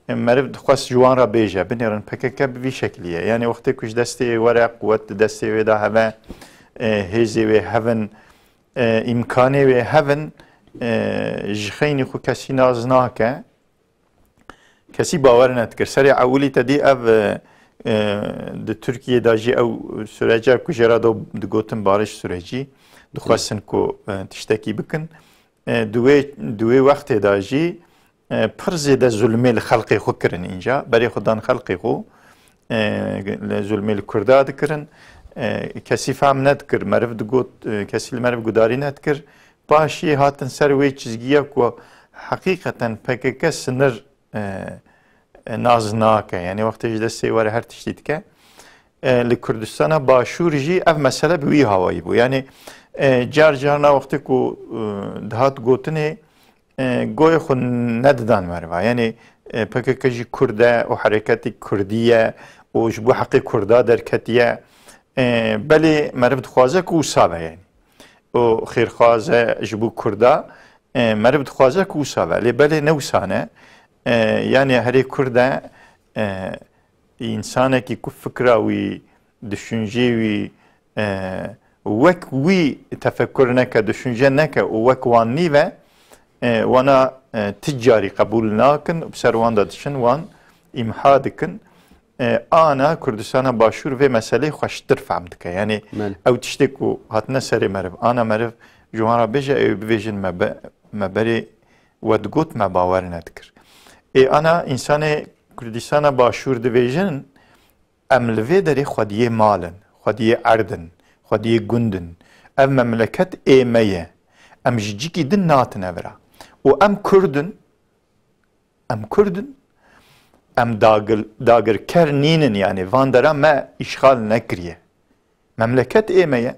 meriv dixwast ji wan re bêje binêrin pekeke bi vî şeklî ye yanî wextê ku ji destê were quwet di destê wê de heve hêzê wê hevin îmkanê wê hevin ji xeynî xwe kesî naz nake کسی باور ندکر سری اولی تدی او د ترکیه داجی او سرچه کجرا دو گوتن بارش سرچی دخواستن کو تشتکی بکن دوی وقت داجی پر زیاده ظلمی لخلقی خو کرن اینجا برای خودان خلقی خو ظلمی لکرده دکرن کسی فهم ندکر مرف دگوت کسی مرف گداری ندکر باشی هاتن سر وی چیزگیه کو حقیقتا پکک سنر ناز ناکه یعنی وقتی دستی وره هر تشدید که لکردستان باشور جی اف مسئله بوی هوایی بو یعنی جار جارنا وقتی کو دهات گوتنه گوی خو نددان مروا یعنی پکک جی کرده و حرکت کردیه و جبو حقی کرده درکتیه بله مرفت خوازه کو سابه یعنی و خیرخوازه جبو کرده مرد خوازه که وسا ولی بله نوسانه یعنی هری کرده انسانه که فکره وی düşünce وی وک وی تفکر نکه düşünce نکه و وک وان نیوه وانا تجاری قبول ناکن بسر وان دادشن وان imha dikin ana Kurdistana başvur ve meseleyi xoştir fehm dike. Yani ew tiştek ku hatine serê meriv. Ana meriv ji wan re bêje ew bibêjin me berê wedgot me bawer nedikir. Ana insanê Kurdistana başvur dibêjin em li vê derê xwediyê malin, xwediyê erdin, xwediyê gundin. Ev memleket ê me ye. Em ji cikî din natin evra. û em Kurdin em dagirker nînin yani vandera me işgal nekiriye. Memleket êmeye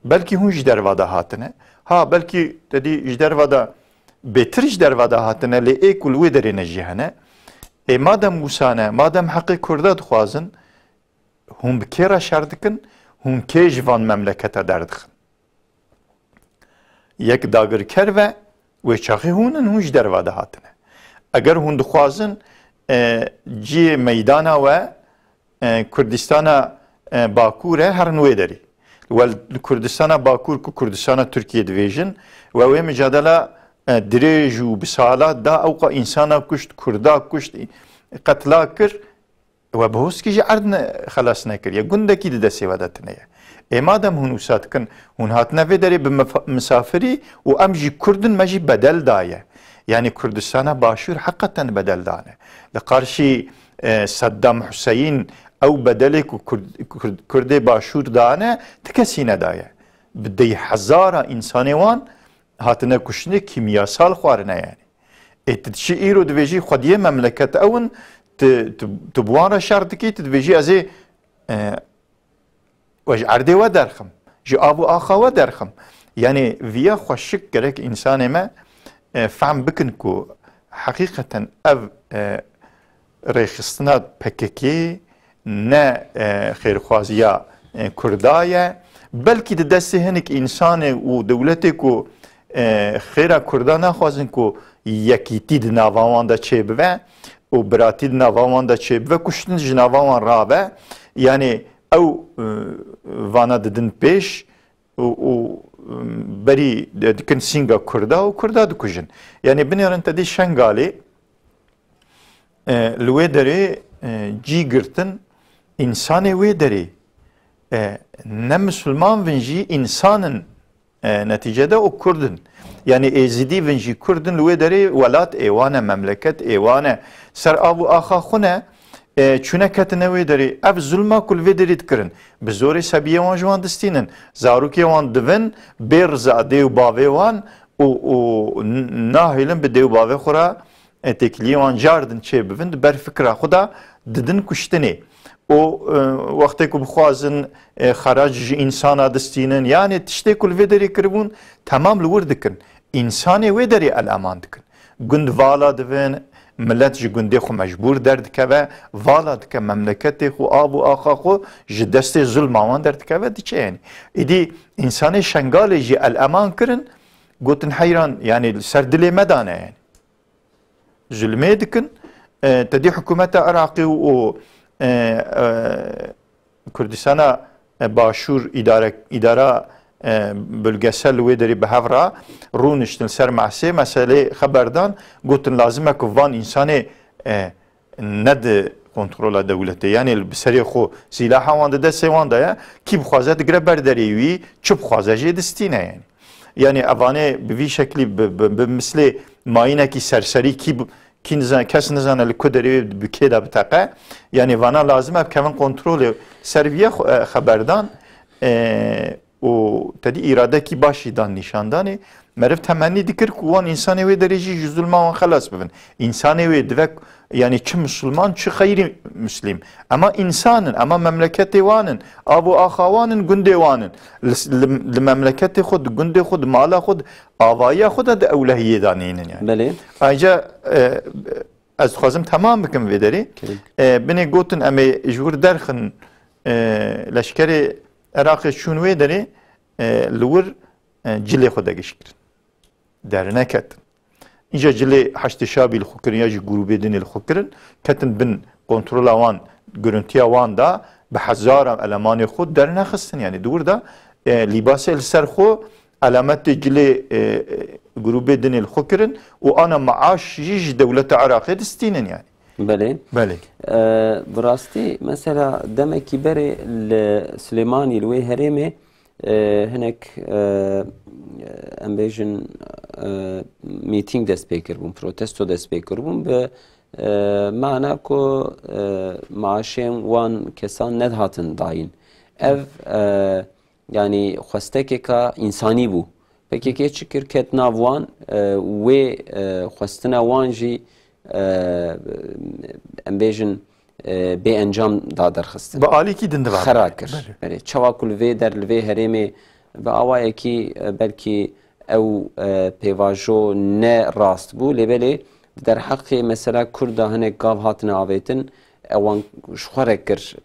belkî hûn ji dervada hatine. Ha belkî dedî ji dervada bêtir ji dervada hatine lê ê ku li wê derê ne jî hene. Madem wîsane, madem heqê Kurda dixwazin hûn bi kê re şer dikin, hûn kê ji van memleketa derdixin. Yek dagirker ve wê çaxê hûnin hûn ji dervada hatine. Eger hûn dixwazin جی میدانا و کردستان باکور هر نوع داری و کردستان باکور کو کردستان ترکیه دویژن و وی مجادله دریج و بسالات دا اوقا انسانا کشت کردا کشت قتلا کر و بهوس کی جی عرض خلاص نکر یا گنده کی ده سیوادتنه مادم هون وسات کن هون هاتنه و داری بمسافری و ام جی کردن مجی بدل دایه yani Kürdistan'a başvur hakikaten bedel dane. Karşı Saddam Hüseyin ev bedeli Kürde başvur dane tekesine daye. Bidey hazara insani wan hatine kuşne kimyasal xwarine yani. Tedşi îro dibêjî xwediyê memleket ewin tu buwan re şer dikî tu dibêjî ez ê ji erdê we derxim, ji av û axa we derxim. Yani viya xweşik gerek insanê me فهم بکن کو حقیقتا اف ریخستنا پککی نه خیرخوازیا کردایه بلکه ده دسته هنک انسان و دولتی کو خیره کردا نخوازن کو یکیتی ده نواوان ده چه بوه و براتی ده نواوان ده چه بوه کشتن جنواوان رابه یعنی او وانا ددن پیش و beri dikin singa Kurda û Kurda dikujin. Yani binêrin te dî şengalê li wê derê cî girtin însanê wê derê ne Müslüman vin jî însanin neticede o Kurdin. Yani êzidî vin jî Kurdin li wê derê welat êwane memleket êwane ser av û axa xune çune ketine wê derê ev zulma ku li vê derê dikirin bi zorê sebiyê wan ji wan distînin zarokê wan divin bê riza dê û bavê wan û nahêlin bi dê û bavê xwe re têkiliyê wan cardin çê bibin di ber fikra xwe de didin kuştinê û wextê ku bixwazin xerac ji însana distînin yani tiştê ku li vê derê kiribûn temam li wir dikin însanê wê derê eleman dikin gund vala divin millet ji gundê xwe mecbûr derdikeve vala dike memleketê xwe av û axa xwe ji destê zulma wan derdikeve diçe yani. Êdî însanê şengalê jî eleman kirin gotin heyran yani ser dilê me dane yani. Zulmê dikin tedî hikûmeta Iraqê û Kurdistana başûr îdara bölgesel wê derê bi hev re rûniştin ser mehsê meselê xeberdan gotin lazim e ku van însanê nedi kontrola dewletê yani bi serê xwe sîlaha wan di destê wan de ye kî bixwaze digire ber derê wî çi bixwaze jê distîne yani. Yani evanê bi vî şeklî bi mislê mayînekî serserî kes nizane li ku derê bi kê de biteqe yani vana lazim e kevin kontrolê serviye xeberdan û tedî îradekî başî dan nîşandanê meriv temennî dikir ku wan însanê wê derê jî ji zulma wan xelas bibin. Însanê wê divek yani çi Müslüman çi xeyrî Müslim. Ama insanın, ama memleketê wanin, av û axa wanin, gundê wanin. Li memleketê xwe, di gundê xwe, di mala xwe, avaya xwe de di ewlehiyê danînin yani. Belê. Ayrıca ez dixwazim temam bikim vê derê. Binê gotin em ê ji wir derxin leşkerê Iraqê çûn wê derê li wir cilê xwe de gişt kirin. derine ketin. İnce cile haşte şabil xukirin ya jî grubê dinê li xwe kirin, ketin bin kontrola wan, görüntüya wan da bi hezaran elemanê xwe derine xistin. Yani dur da libasê li ser xwe alametê cile grubê dinê li xwe kirin û ana maaş jî ji dewleta Iraqê distînin yani. Belê. Belê. Bi rastî mesela demekî berê li Silêmanî li wê herêmê hinek em bêjin mîtîng dest pê kiribûn, protesto dest pê kiribûn bi mana ku maaşên wan kesan nedhatin dayîn. Ev yani xwestekeka însanî bû. Pekekê çi kir ket nav wan wê xwestina wan jî em bêjin bê encam da derxistin. Bi alîkî din dibe. Xera kir. Çawa ku li vê der li vê herêmê bi awayekî belkî ew pêvajo ne rast bû lêbelê derheqê mesela Kurda hinek gav hatine avêtin ewan ji xwe re kir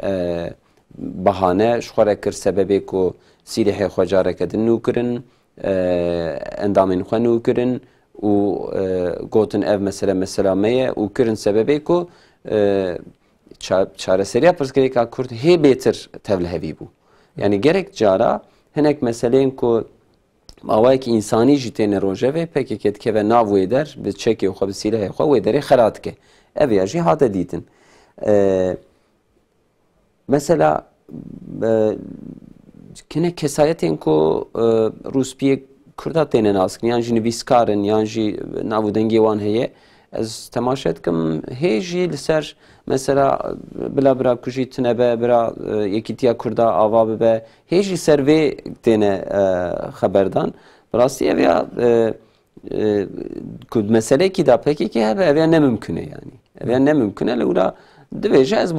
bahane, ji xwe re kir sebebê ku sîlêhê xwe careke din nû kirin, endamên xwe nû kirin û gotin ev mesela me ye û kirin sebebê ku çareseriya pirsgirêka Kurd hê bêtir tevlihevî bû. Yani gerek cara hinek meseleyên ku awayekî însanî jî têne rojevê pekekê dikeve nav wê der bi çekê xwe bi sîlehê xwe wê derê xera dike. Ev ya jî hate dîtin. Mesela kinek kesayetên ku Rûspiyê Kurda têne naskirin yan jî nivîskarin yan jî nav û dengê wan heye ez temaşe dikim hê jî li ser mesela bila ku jî tunebe bila Yekîtiya Kurda ava bibe hê jî ser vê têne xeberdan bi rastî ev ya ku meselekî da pekekê hebe ev ya nemimkün e yani. Ev ya nemimkün e lewra dibêje ez bi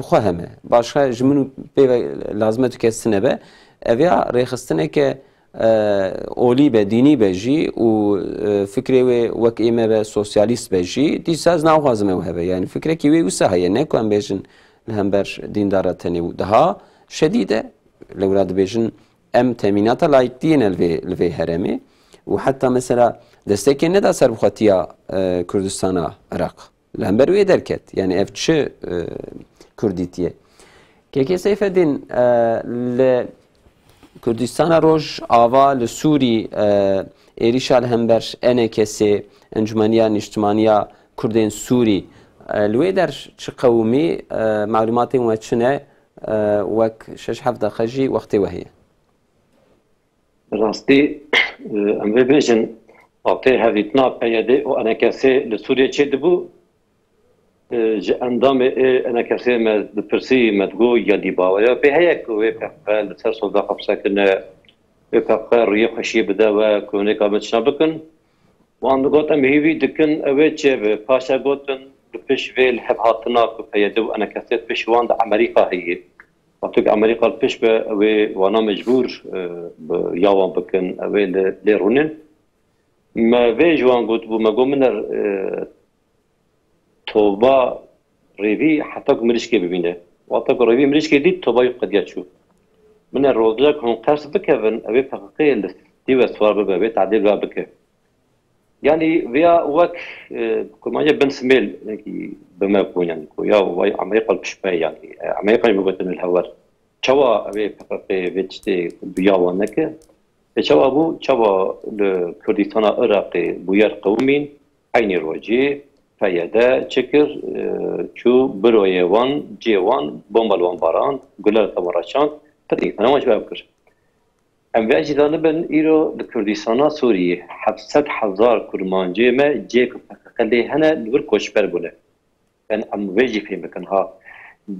xwe heme başka ji min pê lazim tu kes tunebe ev ya rêxistineke olî be dînî be jî û fikrê wê wek ême be sosyalîst be jî dîsa ez naxwazim ew hebe yani fikrekî wê wisa heye ne ku em bêjin li hember dîndara tenê daha şedîd e lewra dibêjin em temînata layıkdiyên li vê herêmê û heta mesela destekê neda serbixwetiya Kurdistana Iraq li hember wê derket yani ev çi Kurdîtiye kêkê Seyfeddîn li Kurdistana roj ava li Sûrî êrîşa li hember NKS Encumeniya Niştimaniya Kurdên Sûrî li wê der çi qewmî malumatên we çi ne wek şeş heft daqiqe jî wextê we heye. Rastî em vê bêjin avtê hevîtina PYD û NKS li Sûriyê çê dibû ji endamê NKS me dipirsî me digo ya dîbawaya pê heye ku wê peqe li ser solda xebsekine wê peqe rûyê xweşiyê bide we ku nêka me çina bikin wan digot em hêvî dikin ew ê çê bi paşa gotin bi pêş vê li hev hatina ku PYD û NKS pêş wan di Amerîka heye Atuk Amerika li pêş be ew ê wana mecbûr bi ya wan bikin ew ê lê rûnin me vê ji wan gotibû me got min er toba rêvî heta ku mirîşkê bibîne wata ku rêvî mirîşkê dît tobayê qediya çû min er rojek hûn qers bikevin ew ê peqîqê li dî ve swar bibe wê tedîl bike yani vêya wek ku manje bin simêl bime bûn yani ku ya way Amerika li pişt be yani Amerika jî bigotin li hewer çawa ew ê peqîqê vê tiştê duya wan neke çawa bû çawa li Kurdistana Iraqê bûyer qewmîn aynî rojê PYD çekir çû biroyê wan cê wan bombal wan baran guler tevara çand pekî temaş ve kir em vê jî danibin îro li Kurdistana Sûriyê 700,000 kurmancê me cê ku peqîqe lê hene li wir koçber bûne em vê jî fêm bikin ha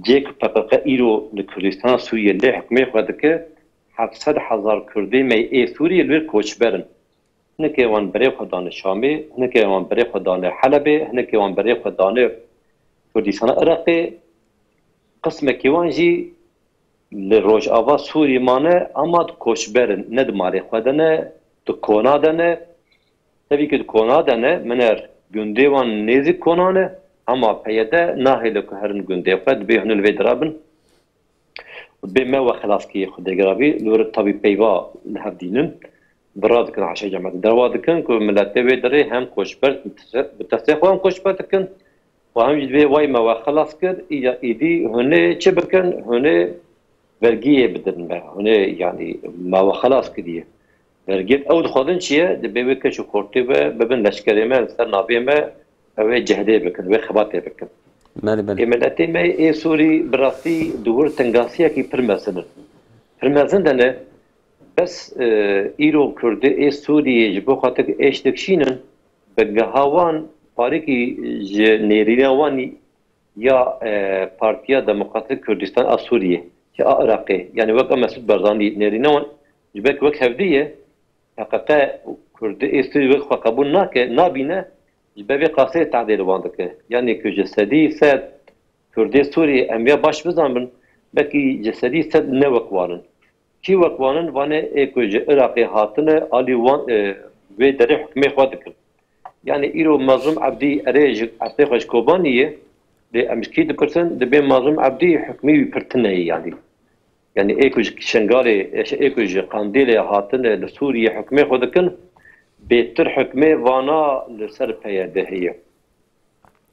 cê ku peqîqe îro li Kurdistana Sûriyê lê hikûmê xwe dike 700,000 Kurdê me ê Sûriyê li wir koçberin hinekê wan berê xwe dane Şamê hinekê wan berê xwe dane Helebê hinekê wan berê xwe dane Kurdistana Iraqê qismekî wan jî li Rojava Sûrî mane ama di koçberin ne di malê xwe de ne di kona de ne tevî ku di kona de ne min er gundê wan nêzik kona ne ama PYD nahêle ku herin gundê xwe dibê hûn li vê dirabin bê me we xelaskiyê xwe dêgiravî li wir tabî peyva li hev dînin براد كن عشان جماعة دروا دكن كو ملته ويدري هم كوشبر بتسخ هم كوشبر دكن وهم جدوي واي ما خلاص كر ايدي هنا تشبكن هنا vergiye بدن به هنا يعني ما خلاص كديه vergi او خودن شيء دبي كشو كورتي ببن لشكري ما سر نابي ما او جهدي بكن و خباتي بكن بله ملته ما اي سوري براسي دور تنگاسيه کی پرمزن دنه بس ایرو کرده ای سوریه جبو خاطر ایش دکشینن بگهوان پارکی نیرینوانی یا پارتیا دموکراتیک کردستان از سوریه که عراقی یعنی وقت مسعود برزانی نیرینوان جبک وقت هفدیه حقیقه کرده ای سوریه وقت قبول نکه نابینه جبه قاسه تعدیل واندکه یعنی که جسدی سد کرده سوریه امیا باش بزنن بکی جسدی سد نوکوانن کی وقوانن وانه اکوج عراقی هاتنه علی وان و در حکم خود کن یعنی ایرو مظلوم عبدی اریج عطی خوش کوبانیه ده امشکی دکرسن ده به مظلوم عبدی حکمی پرتنه یعنی اکوج شنگاری اکوج قاندیل هاتنه لسوریه حکم خود کن بهتر حکم وانا لسر پیاده هیه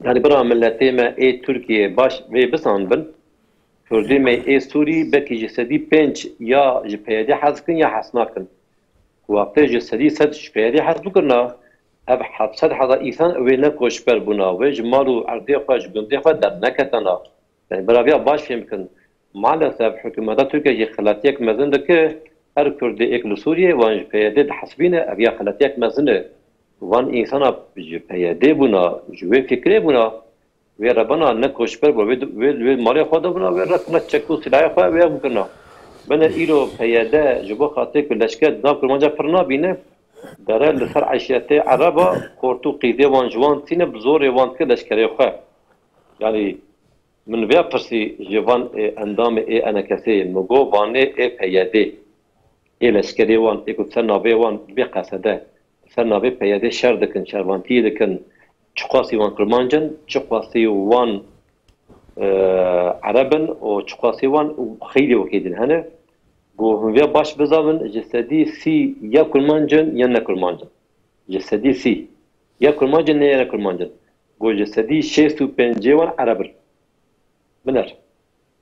یعنی برای ملتی ما ای ترکیه باش و بسان بن کردی می ای سوری بکی جسدی پنج یا جپیادی حذف کن یا حس نکن وقتی جسدی صد جپیادی حذف بکنه اب 700,000 انسان و نکوش بر بنا و جمالو عرضی خواهش گندی خواهد در نکتنا یعنی برای باش فهم کن مالسف حکومت ترکیه خلاتیک مزن که هر کردی اکل سوریه وان جپیادی حسبینه اب یا خلاتیک مزنه وان انسان جپیادی بنا جوی فکری بنا و ربنا نکوش بر و مالی خود بنا و رکن چکو سلاح خواهد و مکنه من ایرو پیاده جبو خاطر که لشکر نام کرمانجا پرنا بینه داره لسر عشیت عربا کورتو قیده وان جوان تینه بزور وان که لشکری خواه یعنی من بیا پرسی جوان اندام ای انا کسی مگو وانه ای پیاده ای لشکری وان ای کت سر نابه وان بی قصده سر نابه پیاده شر دکن شروانتی دکن چقاسی وان کرمانجن چقاسی وان عربن و چقاسی وان خیلی وکیدن هنه گو هم باش بزاون جسدی سی یا کرمانجن یا نکرمانجن جسدی سی یا کرمانجن نه یا نکرمانجن گو جسدی 650 وان عربر منر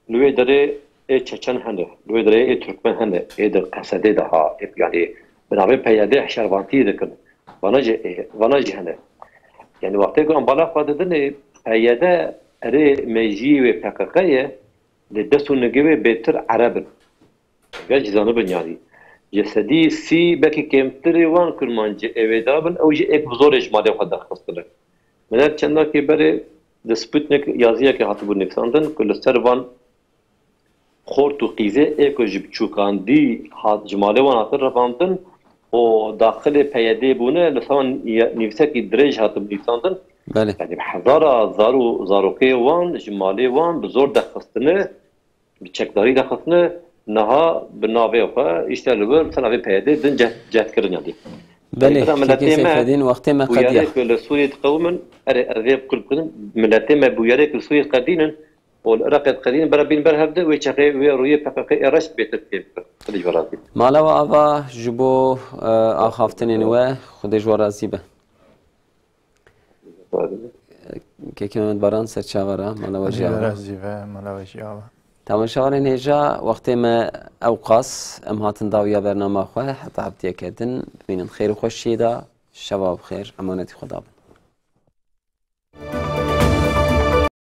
لوی داره ای چچن هنه لوی داره ای ترکمن هنه ای در قصده ده ها یعنی بنابرای پیاده شروانتی دکن وانا جی هنه یعنی وقتی که بالا خواهد دنه پیاده اره میجی و پکاقیه لدستو نگوه بهتر عربن گه جزانه بنیاری جسدی سی بکی کمتری وان کرمانجی اویدابن او جی ایک بزور اجمالی خود دخص کنه منر چنده که بره دسپوتنیک یازیه که حتی بود نکساندن که لسر وان خورت و قیزه ایکو جب چوکاندی جمالی وان حتی رفاندن و داخل پیاده بونه لسان نفسه که درج حتی بود نکساندن بله یعنی بحضارا زاروکه وان جمالی وان بزور دخستنه بچکداری دخستنه نها بناوی خواه اشتر لبر سناوی پیاده دن جهد کردن یادی بله که سیفدین وقتی ما قدیه بویاره که لسوریت قومن ارهب کل کنن ملتی ما بویاره که لسوریت قدینن والعراق قدين برابين برهبده ويشقي ويروي بقى رشد بترتيب خدي جوازي مالا و آوا جبو آخافتنین و خودش ورازی به که کمند باران سرچاورا مالا و جاوا ورازی و مالا و جاوا تماشاورین هجا وقتی ما اوقاس ام هاتن داویا برنامه خواه حتی عبتیه کردن ببینن خیر و خوشی دا شباب خیر امانتی خدا بن